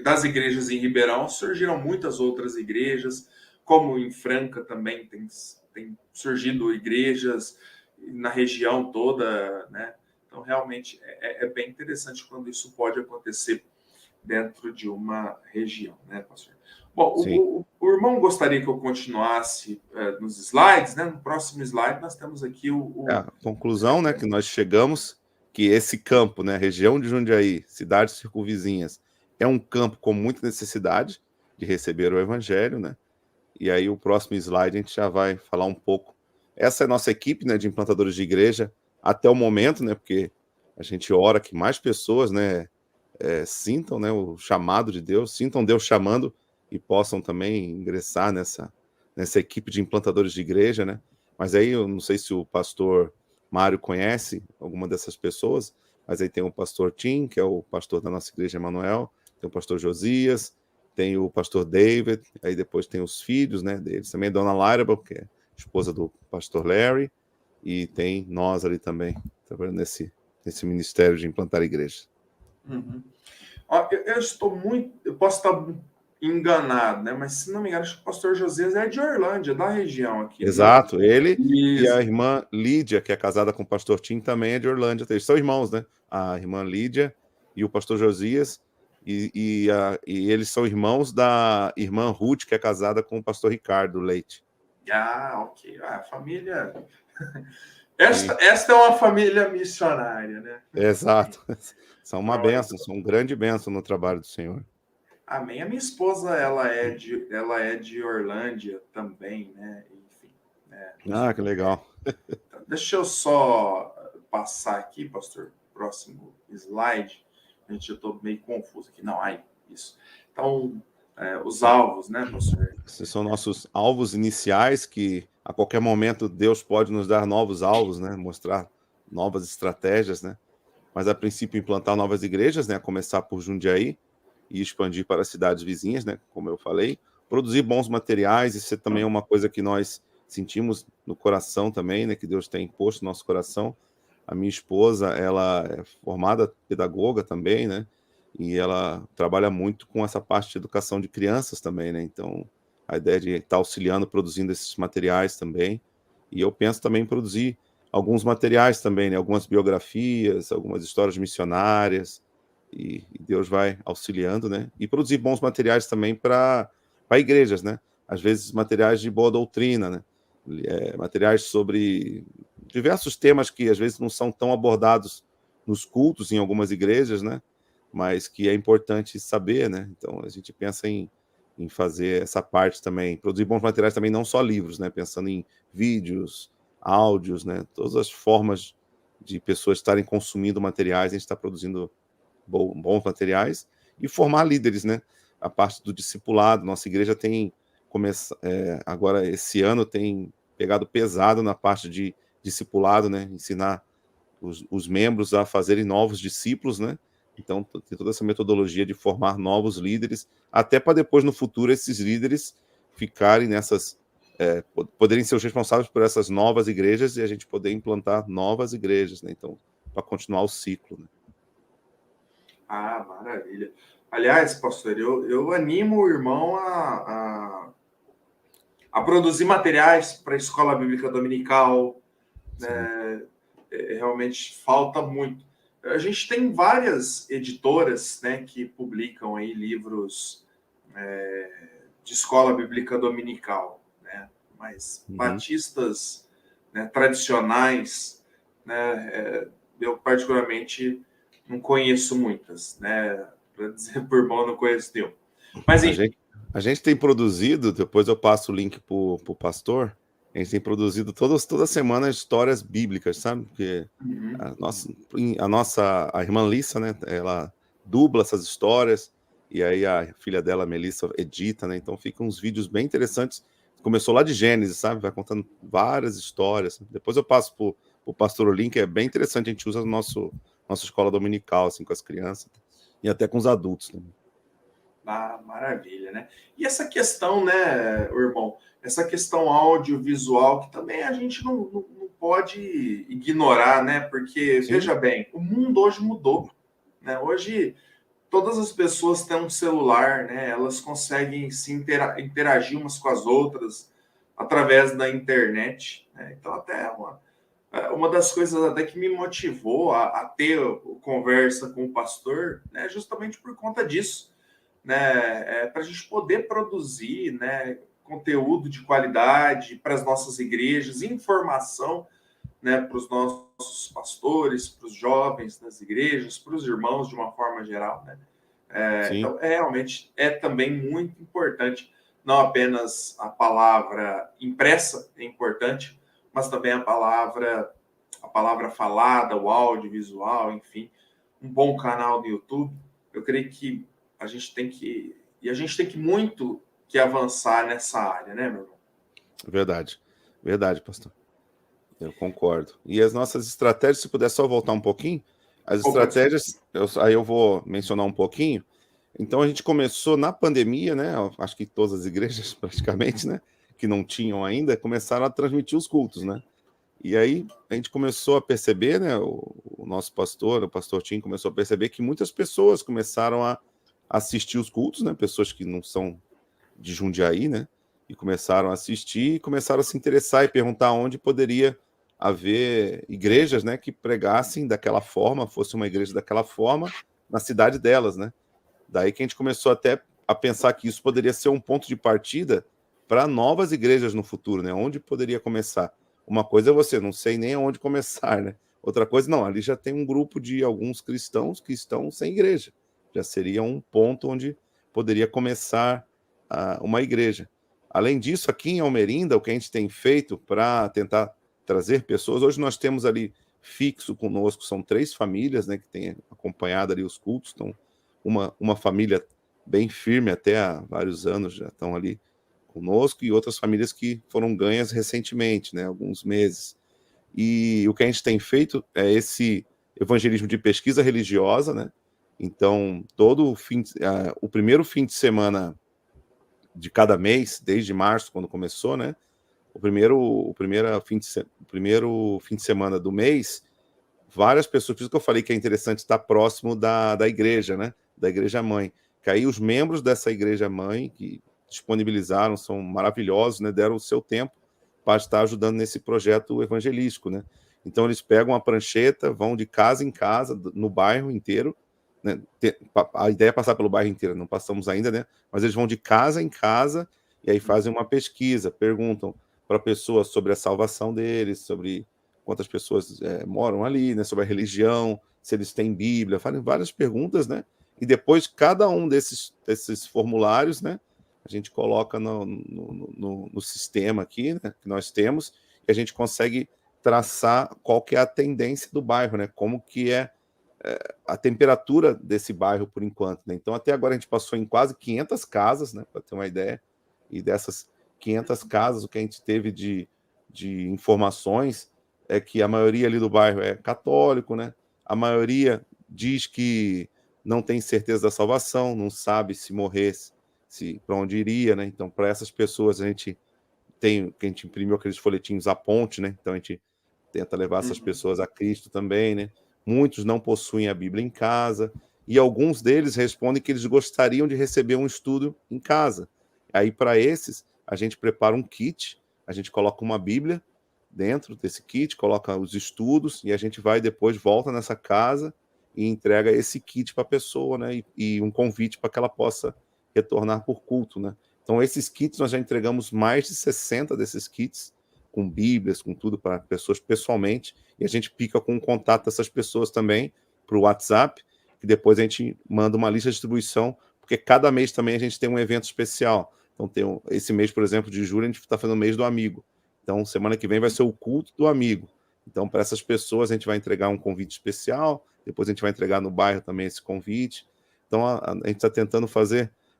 Das igrejas em Ribeirão surgiram muitas outras igrejas, como em Franca também tem surgido igrejas na região toda, né? Então, realmente, é bem interessante quando isso pode acontecer dentro de uma região, né, pastor? Bom, o irmão gostaria que eu continuasse nos slides, né? No próximo slide nós temos aqui a conclusão, né, que nós chegamos, que esse campo, né, região de Jundiaí, cidades circunvizinhas, é um campo com muita necessidade de receber o evangelho, né? E aí o próximo slide a gente já vai falar um pouco. Essa é a nossa equipe, né, de implantadores de igreja até o momento, né, porque a gente ora que mais pessoas, né, sintam, né, o chamado de Deus, sintam Deus chamando e possam também ingressar nessa equipe de implantadores de igreja, né? Mas aí eu não sei se o pastor Mário conhece alguma dessas pessoas, mas aí tem o pastor Tim, que é o pastor da nossa igreja Emanuel, tem o pastor Josias, tem o pastor David, aí depois tem os filhos, né, deles, também a dona Lyra, que é esposa do pastor Larry, e tem nós ali também, nesse ministério de implantar igrejas. Ó, eu posso estar enganado, né? Mas se não me engano, acho que o pastor Josias é de Orlândia, da região aqui, não é? Exato, ele e a Isso. irmã Lídia, que é casada com o pastor Tim, também é de Orlândia. Eles são irmãos, né? A irmã Lídia e o pastor Josias, e eles são irmãos da irmã Ruth, que é casada com o pastor Ricardo Leite. Ah, ok. Ah, família. Sim, Esta é uma família missionária, né? exato. São uma Não, bênção, são um grande bênção no trabalho do Senhor. amém. A minha esposa, ela é de Orlândia também, né? Enfim, né? Ah, que legal. Então, deixa eu só passar aqui, pastor, próximo slide. Gente, eu estou meio confuso aqui. Não, aí, isso. Então, os alvos, né, pastor? Esses são nossos alvos iniciais, que a qualquer momento Deus pode nos dar novos alvos, né? Mostrar novas estratégias, né? Mas a princípio implantar novas igrejas, né? A começar por Jundiaí e expandir para as cidades vizinhas, né? Como eu falei, produzir bons materiais, isso é também uma coisa que nós sentimos no coração também, né? Que Deus tem imposto no nosso coração. A minha esposa, ela é formada pedagoga também, né? E ela trabalha muito com essa parte de educação de crianças também, né? Então, a ideia de estar auxiliando, produzindo esses materiais também. E eu penso também em produzir alguns materiais também, né? Algumas biografias, algumas histórias missionárias, e Deus vai auxiliando, né? E produzir bons materiais também para igrejas, né? Às vezes materiais de boa doutrina, né? Materiais sobre diversos temas que às vezes não são tão abordados nos cultos em algumas igrejas, né? Mas que é importante saber, né? Então a gente pensa em fazer essa parte também, produzir bons materiais também, não só livros, né? Pensando em vídeos, áudios, né? Todas as formas de pessoas estarem consumindo materiais, a gente está produzindo bons materiais e formar líderes, né? A parte do discipulado, nossa igreja tem agora esse ano tem pegado pesado na parte de discipulado, né? Ensinar os membros a fazerem novos discípulos, né? Então tem toda essa metodologia de formar novos líderes, até para depois no futuro esses líderes ficarem nessas poderem ser os responsáveis por essas novas igrejas e a gente poder implantar novas igrejas, né? Então, para continuar o ciclo, né? Ah, maravilha. Aliás, pastor, eu animo o irmão a produzir materiais para a escola bíblica dominical, Sim. né? Realmente falta muito. A gente tem várias editoras, né, que publicam aí livros de escola bíblica dominical, né? Mas Uhum. batistas, né, tradicionais, né, eu particularmente não conheço muitas, né? Para dizer por bom, não conheço nenhum. Mas A enfim. gente, a gente tem produzido, depois eu passo o link para o pastor, a gente tem produzido toda semana histórias bíblicas, sabe? Porque Uhum. a irmã Lissa, né? Ela dubla essas histórias, e aí a filha dela, Melissa, edita, né? Então ficam uns vídeos bem interessantes. Começou lá de Gênesis, sabe? Vai contando várias histórias. Depois eu passo para o pastor o link, é bem interessante, a gente usa no nossa escola dominical, assim, com as crianças, e até com os adultos também. Ah, maravilha, né? E essa questão, né, irmão, essa questão audiovisual que também a gente não pode ignorar, né? Porque, Sim, veja bem, o mundo hoje mudou, né? Hoje todas as pessoas têm um celular, né? Elas conseguem se interagir umas com as outras através da internet, né? Então, até uma das coisas até que me motivou a ter conversa com o pastor, né? Justamente por conta disso, né, para a gente poder produzir, né, conteúdo de qualidade para as nossas igrejas, informação, né, para os nossos pastores, para os jovens das igrejas, para os irmãos de uma forma geral, né? sim. Então, realmente é também muito importante, não apenas a palavra impressa é importante, mas também a palavra falada, o áudio, visual, enfim, um bom canal do YouTube. Eu creio que a gente tem que muito que avançar nessa área, né, meu irmão? Verdade, verdade, pastor. Eu concordo. E as nossas estratégias, se puder só voltar um pouquinho, as Opa, desculpa. estratégias, aí eu vou mencionar um pouquinho. Então a gente começou na pandemia, né? Acho que todas as igrejas praticamente, né? Que não tinham ainda, começaram a transmitir os cultos, né? E aí a gente começou a perceber, né? o nosso pastor, o pastor Tim, começou a perceber que muitas pessoas começaram a assistir os cultos, né? Pessoas que não são de Jundiaí, né? E começaram a assistir e começaram a se interessar e perguntar onde poderia haver igrejas, né, que pregassem daquela forma, fosse uma igreja daquela forma na cidade delas, né? Daí que a gente começou até a pensar que isso poderia ser um ponto de partida para novas igrejas no futuro, né? Onde poderia começar? Uma coisa é você, não sei nem aonde começar, né? Outra coisa, não, ali já tem um grupo de alguns cristãos que estão sem igreja. Já seria um ponto onde poderia começar uma igreja. Além disso, aqui em Almerinda, o que a gente tem feito para tentar trazer pessoas, hoje nós temos ali fixo conosco, são 3 famílias, né, que têm acompanhado ali os cultos, então uma família bem firme até há vários anos já estão ali conosco, e outras famílias que foram ganhas recentemente, né, alguns meses. E o que a gente tem feito é esse evangelismo de pesquisa religiosa, né? Então, o primeiro fim de semana de cada mês, desde março, quando começou, né? O primeiro fim de semana do mês, várias pessoas, por isso que eu falei que é interessante estar próximo da igreja, né? Da igreja mãe. Que aí os membros dessa igreja mãe, que disponibilizaram, são maravilhosos, né? Deram o seu tempo para estar ajudando nesse projeto evangelístico, né? Então eles pegam a prancheta, vão de casa em casa, no bairro inteiro, né? A ideia é passar pelo bairro inteiro, não passamos ainda, né? Mas eles vão de casa em casa e aí fazem uma pesquisa, perguntam para pessoas sobre a salvação deles, sobre quantas pessoas moram ali, né? Sobre a religião, se eles têm Bíblia, fazem várias perguntas, né? E depois cada um desses formulários, né? A gente coloca no sistema aqui, né, que nós temos, e a gente consegue traçar qual que é a tendência do bairro, né? Como que é a temperatura desse bairro por enquanto, né? Então, até agora a gente passou em quase 500 casas, né? Para ter uma ideia. E dessas 500 casas, o que a gente teve de informações é que a maioria ali do bairro é católico, né? A maioria diz que não tem certeza da salvação, não sabe se morresse, se para onde iria, né? Então, para essas pessoas a gente imprimiu aqueles folhetinhos à ponte, né? Então a gente tenta levar essas pessoas a Cristo também, né? Muitos não possuem a Bíblia em casa e alguns deles respondem que eles gostariam de receber um estudo em casa. Aí para esses a gente prepara um kit, a gente coloca uma Bíblia dentro desse kit, coloca os estudos e a gente vai depois volta nessa casa e entrega esse kit para a pessoa, né? E um convite para que ela possa retornar por culto, né? Então, esses kits, nós já entregamos mais de 60 desses kits, com bíblias, com tudo, para pessoas pessoalmente, e a gente pica com o contato dessas pessoas também para o WhatsApp, que depois a gente manda uma lista de distribuição, porque cada mês também a gente tem um evento especial. Então, esse mês, por exemplo, de julho, a gente está fazendo o mês do amigo. Então, semana que vem vai ser o culto do amigo. Então, para essas pessoas, a gente vai entregar um convite especial, depois a gente vai entregar no bairro também esse convite. Então, a gente está tentando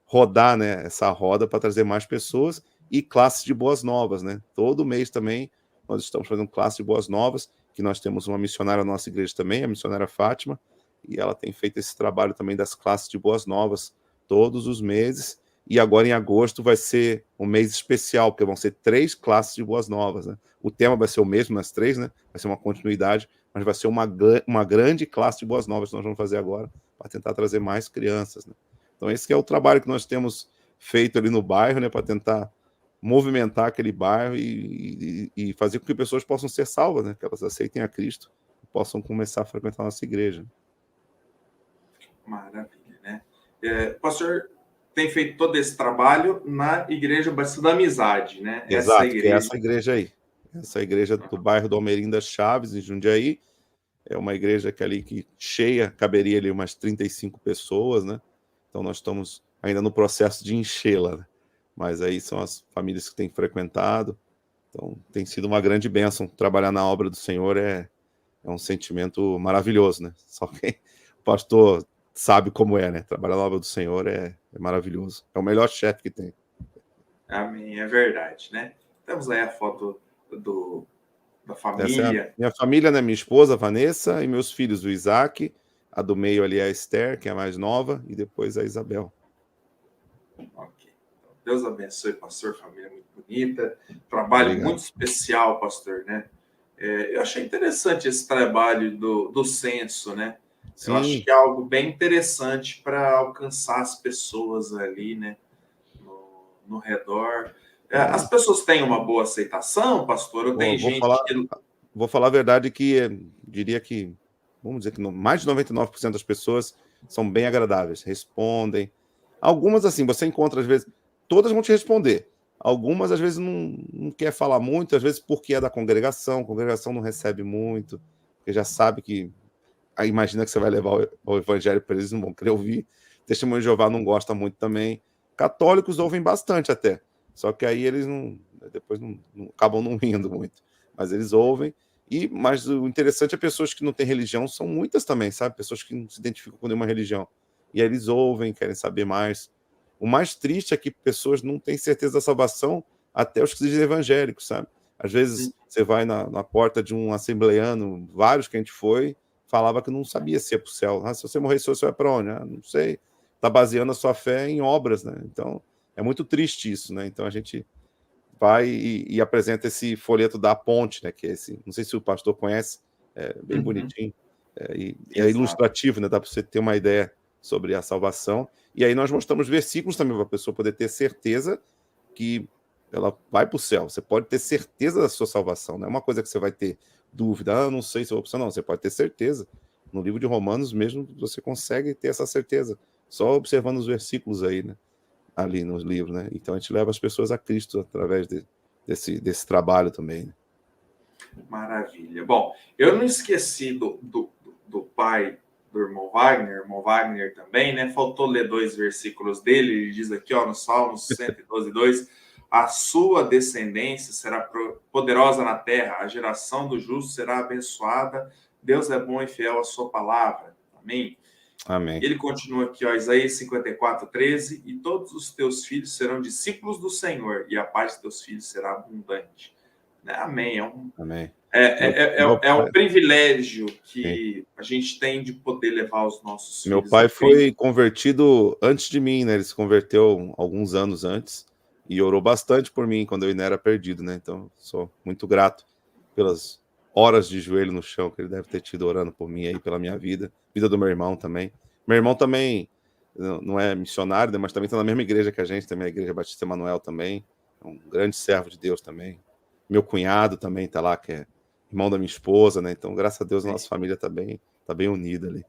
rodar, né, essa roda para trazer mais pessoas e classes de boas novas, né? Todo mês também nós estamos fazendo classe de boas novas, que nós temos uma missionária na nossa igreja também, a missionária Fátima, e ela tem feito esse trabalho também das classes de boas novas todos os meses, e agora em agosto vai ser um mês especial, porque vão ser 3 classes de boas novas, né? O tema vai ser o mesmo nas 3, né? Vai ser uma continuidade, mas vai ser uma grande classe de boas novas que nós vamos fazer agora, para tentar trazer mais crianças, né? Então, esse que é o trabalho que nós temos feito ali no bairro, né, para tentar movimentar aquele bairro e fazer com que pessoas possam ser salvas, né, que elas aceitem a Cristo e possam começar a frequentar a nossa igreja. Maravilha, né? O pastor tem feito todo esse trabalho na Igreja Batista da Amizade, né? Exato, que é essa igreja aí. Essa igreja do bairro do Almerinda Chaves, em Jundiaí, é uma igreja que ali que cheia, caberia ali umas 35 pessoas, né? Então nós estamos ainda no processo de enchê-la, né? Mas aí são as famílias que têm frequentado. Então tem sido uma grande bênção. Trabalhar na obra do Senhor é um sentimento maravilhoso, né? Só quem o pastor sabe como é, né? Trabalhar na obra do Senhor é maravilhoso. É o melhor chefe que tem. Amém, é verdade, né? Temos aí a foto da Essa é a família. minha família, né? Minha esposa, Vanessa, e meus filhos, o Isaac, a do meio ali é a Esther, que é a mais nova, e depois a Isabel. Ok. Deus abençoe, pastor, família muito bonita. Trabalho Obrigado. muito especial, pastor, né? Eu achei interessante esse trabalho do censo, né? Eu acho Sim, que é algo bem interessante para alcançar as pessoas ali, né? No redor. As é, pessoas têm uma boa aceitação, pastor? Ou vou, tem vou gente falar, que. vou falar a verdade que diria que, vamos dizer que mais de 99% das pessoas são bem agradáveis, respondem. Algumas, assim, você encontra às vezes, todas vão te responder. Algumas, às vezes, não quer falar muito, às vezes porque é da congregação, a congregação não recebe muito, porque já sabe que, aí imagina que você vai levar o evangelho para eles, não vão querer ouvir. Testemunho de Jeová não gosta muito também. Católicos ouvem bastante até, só que aí eles não, depois acabam não rindo muito, mas eles ouvem. Mas o interessante é pessoas que não têm religião, são muitas também, sabe? Pessoas que não se identificam com nenhuma religião. E aí eles ouvem, querem saber mais. O mais triste é que pessoas não têm certeza da salvação, até os que se dizem evangélicos, sabe? Às vezes você vai na porta de um assembleano, vários que a gente foi, falava que não sabia se ia para o céu. Se você morrer, você vai para onde? Não sei. Está baseando a sua fé em obras, né? Então, é muito triste isso, né? Então, a gente vai e apresenta esse folheto da ponte, né? Que é esse, não sei se o pastor conhece, é bem bonitinho, e é Exato. ilustrativo, né? Dá para você ter uma ideia sobre a salvação. E aí nós mostramos versículos também para a pessoa poder ter certeza que ela vai para o céu. Você pode ter certeza da sua salvação, não é uma coisa que você vai ter dúvida, não sei se eu vou para o céu, não. Você pode ter certeza. No livro de Romanos mesmo, você consegue ter essa certeza, só observando os versículos aí, né? Ali nos livros, né? Então a gente leva as pessoas a Cristo através desse trabalho também, né? Maravilha. Bom, eu não esqueci do pai do irmão Wagner também, né? Faltou ler 2 versículos dele. Ele diz aqui, ó, no Salmos 112, 2: a sua descendência será poderosa na terra, a geração do justo será abençoada. Deus é bom e fiel à sua palavra. Amém. Amém. Ele continua aqui, ó, Isaías 54, 13: e todos os teus filhos serão discípulos do Senhor, e a paz de teus filhos será abundante. Né? Amém. Amém. É Meu um pai, privilégio sim. que a gente tem de poder levar os nossos Meu filhos a pai Cristo. foi convertido antes de mim, né? Ele se converteu alguns anos antes e orou bastante por mim quando eu ainda era perdido, né? Então, sou muito grato pelas horas de joelho no chão que ele deve ter tido orando por mim aí, pela minha vida do meu irmão também. Meu irmão também não é missionário, né? Mas também está na mesma igreja que a gente, também a Igreja Batista Emanuel também. É um grande servo de Deus também. Meu cunhado também está lá, que é irmão da minha esposa, né? Então, graças a Deus, a nossa família tá bem unida ali.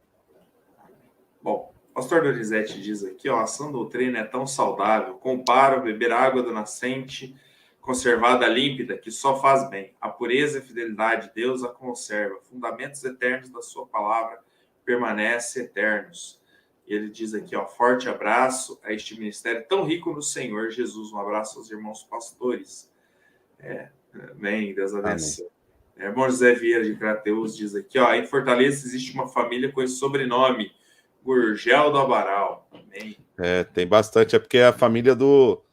Bom, o pastor Donizete diz aqui, ó, a sã doutrina é tão saudável, compara beber água do nascente, conservada límpida, que só faz bem. A pureza e a fidelidade de Deus a conserva. Fundamentos eternos da sua palavra permanecem eternos. E ele diz aqui, ó, forte abraço a este ministério tão rico no Senhor Jesus. Um abraço aos irmãos pastores. Amém, Deus Amém. abençoe. Irmão José Vieira de Crateus diz aqui, ó, em Fortaleza existe uma família com esse sobrenome, Gurgel do Amaral. Amém. Tem bastante, é porque é a família do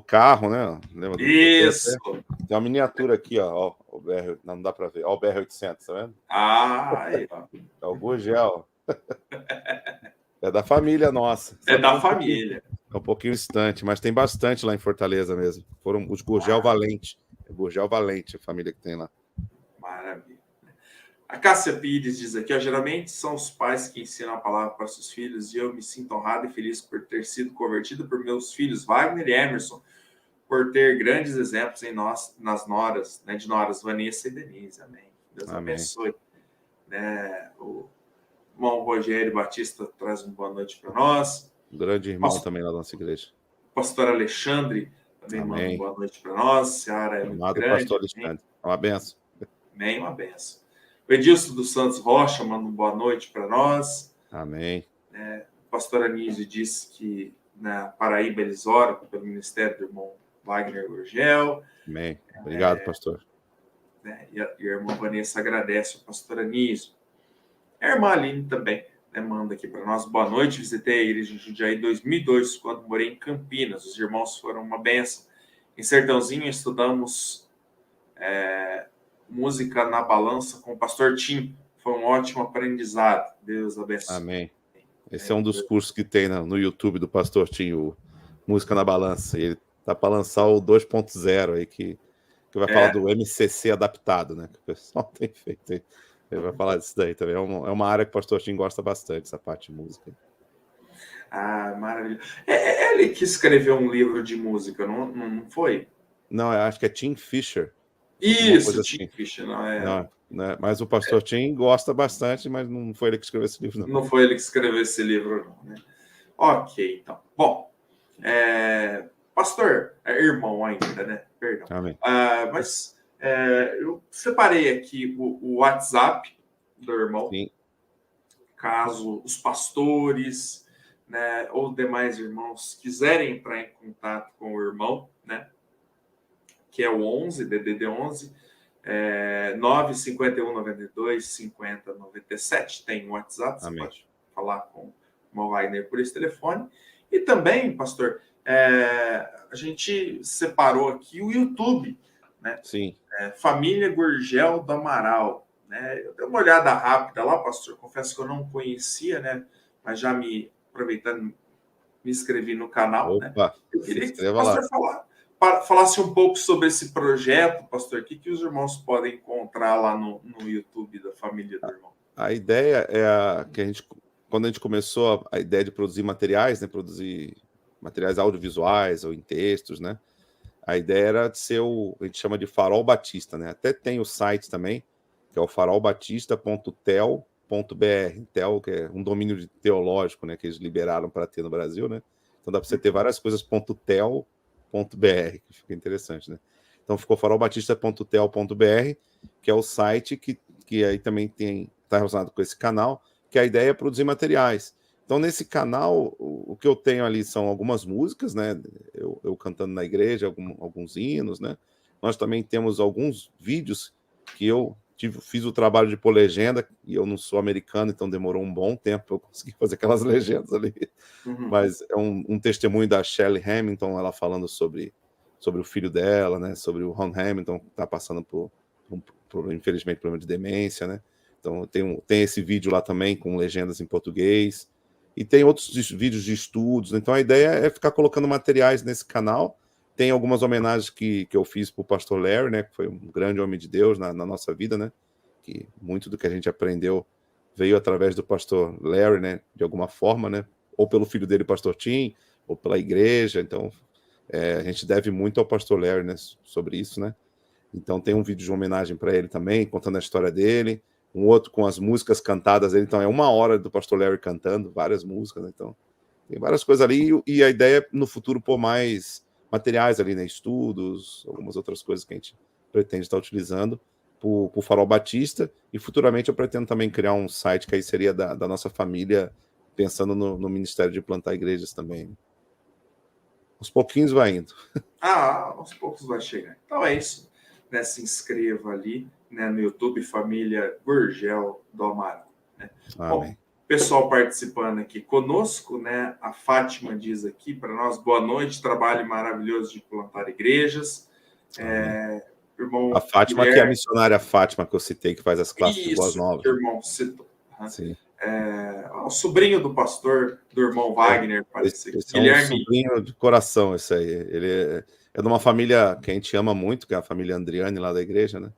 carro, né? Lembra do. Isso! Tem uma miniatura aqui, ó. O BR, não dá para ver. Ó, o BR-800, tá vendo? Ah, aí, ó. É o Gurgel. É da família nossa. É Só que da família. é um pouquinho distante, mas tem bastante lá em Fortaleza mesmo. Foram os Gurgel Valente. É Gurgel Valente, a família que tem lá. Maravilha. A Cássia Pires diz aqui, ó, geralmente são os pais que ensinam a palavra para seus filhos e eu me sinto honrado e feliz por ter sido convertido por meus filhos Wagner e Emerson, por ter grandes exemplos em nós, nas noras, né, de noras Vanessa e Denise. Amém. Deus Amém. abençoe. Né, o irmão Rogério Batista traz uma boa noite para nós. Um grande irmão também lá da nossa igreja. Pastor Alexandre também manda uma Amém. boa noite para nós. Seara é muito Amado pastor grande. Amém. Alexandre. É uma benção. Amém, uma benção. O Edilson dos Santos Rocha manda uma boa noite para nós. Amém. O pastor Anísio disse que na Paraíba eles oram pelo ministério do irmão Wagner Gurgel. Amém. Obrigado, pastor. Né, e a irmã Vanessa agradece ao pastor Anísio. A irmã Aline também, né, manda aqui para nós. Boa noite, visitei a igreja em Jundiaí em 2002, quando morei em Campinas. Os irmãos foram uma benção. Em Sertãozinho estudamos música na balança com o pastor Tim. Foi um ótimo aprendizado. Deus abençoe. Amém. Esse é um dos cursos que tem no YouTube do pastor Tim, o Música na Balança. E ele tá para lançar o 2.0 aí, que que vai falar do MCC adaptado, né? Que o pessoal tem feito aí. Ele vai falar disso daí também. É uma área que o pastor Tim gosta bastante, essa parte de música. Ah, maravilha. É ele que escreveu um livro de música, não foi? Não, eu acho que é Tim Fisher. Isso, Assim. Tim Fisher, não é? Não, né? Mas o pastor Tim gosta bastante, mas não foi ele que escreveu esse livro, não. Não foi ele que escreveu esse livro, não, né? Ok, então. Bom, pastor, irmão ainda, né? Perdão. Amém. Mas eu separei aqui o WhatsApp do irmão. Sim. Caso os pastores, né, ou demais irmãos quiserem entrar em contato com o irmão, né? Que é o 11, DDD 11, 951 92 50 97. Tem o WhatsApp, você pode falar com o Wagner por esse telefone. E também, pastor, a gente separou aqui o YouTube, né? Sim. Família Gurgel do Amaral. Né? Eu dei uma olhada rápida lá, pastor. Confesso que eu não conhecia, né? Mas já aproveitando, me inscrevi no canal. Opa, né? Eu queria que o pastor falasse um pouco sobre esse projeto, pastor. O que os irmãos podem encontrar lá no YouTube da família do irmão? A ideia é que quando a gente começou a ideia de produzir materiais, né? Produzir materiais audiovisuais ou em textos, né? A ideia era de ser a gente chama de Farol Batista, né? Até tem o site também, que é o farolbatista.tel.br. Tel, que é um domínio teológico, né? Que eles liberaram para ter no Brasil, né? Então dá para você ter várias coisas .tel.br, que fica interessante, né? Então ficou farolbatista.tel.br, que é o site que aí também está relacionado com esse canal, que a ideia é produzir materiais. Então, nesse canal, o que eu tenho ali são algumas músicas, né? Eu cantando na igreja, alguns hinos, né? Nós também temos alguns vídeos que eu fiz o trabalho de pôr legenda, e eu não sou americano, então demorou um bom tempo para eu conseguir fazer aquelas legendas ali. Uhum. Mas é um testemunho da Shelley Hamilton, ela falando sobre o filho dela, né? Sobre o Ron Hamilton, que está passando por infelizmente, problema de demência, né? Então, tem esse vídeo lá também, com legendas em português. E tem outros vídeos de estudos. Então, a ideia é ficar colocando materiais nesse canal. Tem algumas homenagens que eu fiz para o pastor Larry, né? Que foi um grande homem de Deus na nossa vida, né? Que muito do que a gente aprendeu veio através do pastor Larry, né? De alguma forma, né? Ou pelo filho dele, pastor Tim, ou pela igreja. Então, a gente deve muito ao pastor Larry, né? Sobre isso, né? Então, tem um vídeo de homenagem para ele também, contando a história dele. Um outro com as músicas cantadas dele. Então, é 1 hora do pastor Larry cantando várias músicas, né? Então, tem várias coisas ali. E a ideia é, no futuro, pôr mais materiais ali, né? Estudos, algumas outras coisas que a gente pretende estar utilizando para o Farol Batista. E, futuramente, eu pretendo também criar um site que aí seria da nossa família, pensando no ministério de plantar igrejas também. Aos pouquinhos vai indo. Aos poucos vai chegar. Então, é isso. Né? Se inscreva ali, né, no YouTube, Família Gurgel do Amaral. Né? Bom, pessoal participando aqui conosco, né? A Fátima diz aqui para nós, boa noite, trabalho maravilhoso de plantar igrejas. Irmão a Fátima, Guilherme, que é a missionária Fátima que eu citei, que faz as classes de Boas Novas. Que o irmão citou. Sim. O sobrinho do pastor, do irmão Wagner, parece. Guilherme. É um sobrinho de coração, esse aí. Ele é de uma família que a gente ama muito, que é a família Andriani, lá da igreja, né?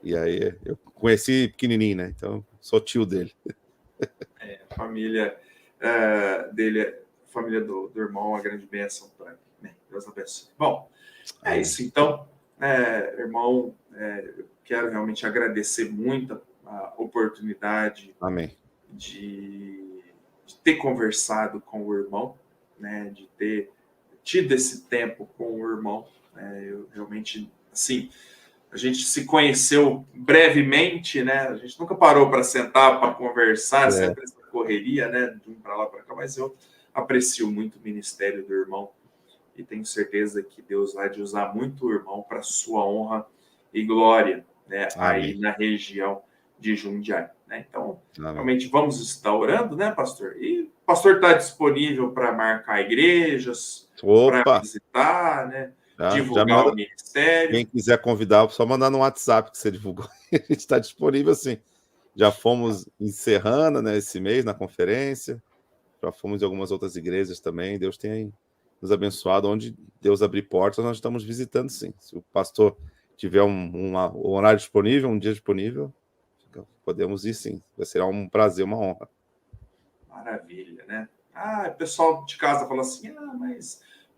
E aí eu conheci pequenininho, né? Então sou tio dele. A família dele, a família do irmão, uma grande bênção para ele. Né? Deus abençoe. Bom, é isso então. Irmão, eu quero realmente agradecer muito a oportunidade Amém. De ter conversado com o irmão, né? De ter tido esse tempo com o irmão. Eu realmente, assim, a gente se conheceu brevemente, né? A gente nunca parou para sentar, para conversar, sempre essa correria, né? De um para lá para cá, mas eu aprecio muito o ministério do irmão e tenho certeza que Deus vai usar muito o irmão para sua honra e glória, né? Aí na região de Jundiaí, né? Então, realmente vamos estar orando, né, pastor? E o pastor está disponível para marcar igrejas, para visitar, né? Divulgar o ministério. Quem quiser convidar, só mandar no WhatsApp que você divulgou. A gente está disponível, assim. Já fomos encerrando, né, esse mês na conferência. Já fomos em algumas outras igrejas também. Deus tem nos abençoado. Onde Deus abrir portas, nós estamos visitando, sim. Se o pastor tiver um horário disponível, um dia disponível, podemos ir sim. Será um prazer, uma honra. Maravilha, né? O pessoal de casa fala assim,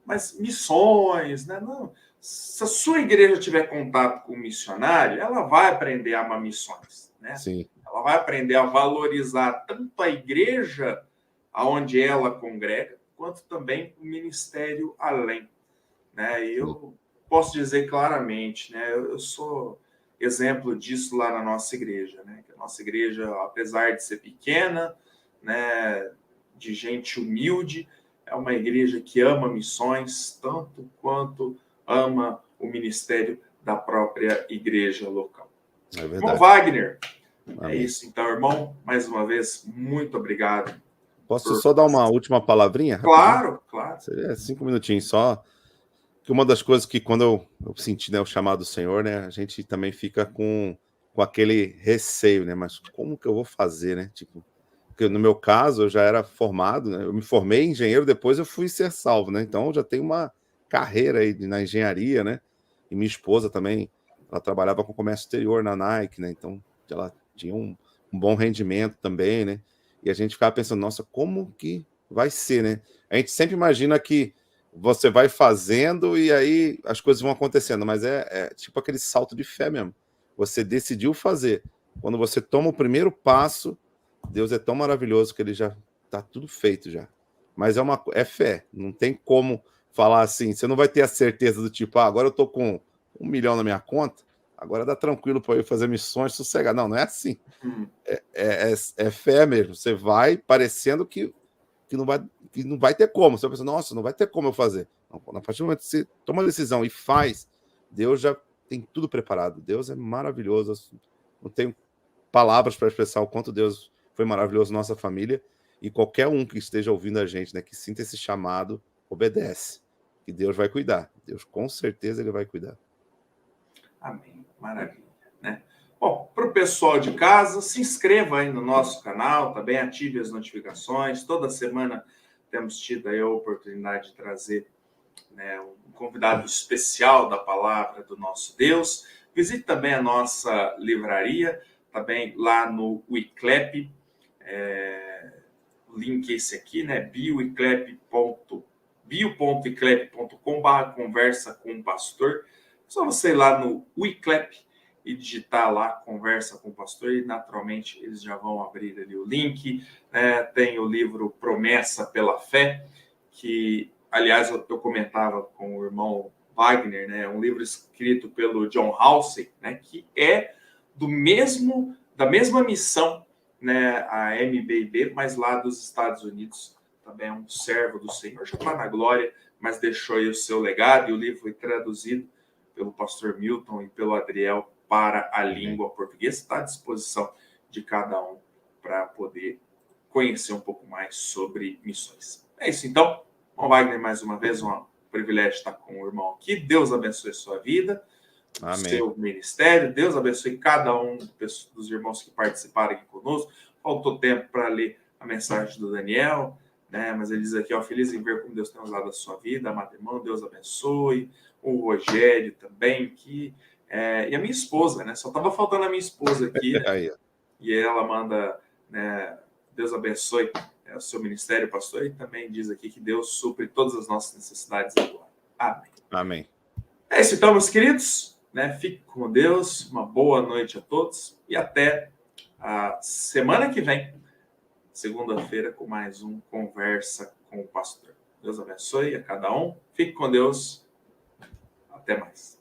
mas missões, né? Não, se a sua igreja tiver contato com o missionário, ela vai aprender a amar missões, né? Sim. Ela vai aprender a valorizar tanto a igreja aonde ela congrega, quanto também o ministério além, né? E eu posso dizer claramente, né? Eu sou exemplo disso lá na nossa igreja, né? Que a nossa igreja, apesar de ser pequena, né, de gente humilde, é uma igreja que ama missões tanto quanto ama o ministério da própria igreja local. É Irmão verdade. Wagner, é Amém. isso então, irmão. Mais uma vez, muito obrigado. Posso só dar uma última palavrinha? Claro, claro. Seria 5 minutinhos só. Que uma das coisas que quando eu senti, né, o chamado do Senhor, né, a gente também fica com aquele receio, né? Mas como que eu vou fazer, né? Tipo, porque no meu caso eu já era formado, né? Eu me formei engenheiro, depois eu fui ser salvo, né? Então eu já tenho uma carreira aí na engenharia, né? E minha esposa também, ela trabalhava com comércio exterior na Nike, né? Então ela tinha um bom rendimento também, né? E a gente ficava pensando, nossa, como que vai ser, né? A gente sempre imagina que você vai fazendo e aí as coisas vão acontecendo, mas é tipo aquele salto de fé mesmo. Você decidiu fazer. Quando você toma o primeiro passo, Deus é tão maravilhoso que ele já está tudo feito já. Mas é fé, não tem como falar assim, você não vai ter a certeza do tipo, agora eu tô com 1 milhão na minha conta, agora dá tranquilo para eu fazer missões, sossegar. Não, não é assim. É fé mesmo. Você vai parecendo que não vai ter como. Você vai pensar, nossa, não vai ter como eu fazer. Não, a partir do momento que você toma a decisão e faz, Deus já tem tudo preparado. Deus é maravilhoso. Não tenho palavras para expressar o quanto Deus foi maravilhoso na nossa família. E qualquer um que esteja ouvindo a gente, né, que sinta esse chamado, obedece. Que Deus vai cuidar. Deus, com certeza, ele vai cuidar. Amém. Maravilha, né? Bom, para o pessoal de casa, se inscreva aí no nosso canal, também ative as notificações. Toda semana temos tido aí a oportunidade de trazer, né, um convidado especial da palavra do nosso Deus. Visite também a nossa livraria, também lá no Wiclap, o link é esse aqui, né? bio.iclep.com/conversa com o pastor. Só você ir lá no Wiclap e digitar lá conversa com o pastor e naturalmente eles já vão abrir ali o link, né? Tem o livro Promessa pela Fé, que aliás eu comentava com o irmão Wagner, né? Um livro escrito pelo John Halsey, né? Que é da mesma missão, né, a MBB, mas lá dos Estados Unidos, também é um servo do Senhor, já está na glória, mas deixou aí o seu legado, e o livro foi traduzido pelo pastor Milton e pelo Adriel para a língua portuguesa, está à disposição de cada um para poder conhecer um pouco mais sobre missões. É isso então, Bom, Wagner, mais uma vez, um privilégio estar com o irmão aqui, Deus abençoe a sua vida, o seu ministério. Deus abençoe cada um dos irmãos que participaram aqui conosco. Faltou tempo para ler a mensagem do Daniel, né? Mas ele diz aqui, ó, feliz em ver como Deus tem usado a sua vida, amado irmão, Deus abençoe. O Rogério também, e a minha esposa, né? Só estava faltando a minha esposa aqui, né? E ela manda, né, Deus abençoe o seu ministério, pastor, e também diz aqui que Deus supre todas as nossas necessidades agora. Amém. Amém. É isso então, meus queridos. Né? Fique com Deus, uma boa noite a todos e até a semana que vem, segunda-feira, com mais um Conversa com o Pastor. Deus abençoe a cada um. Fique com Deus. Até mais.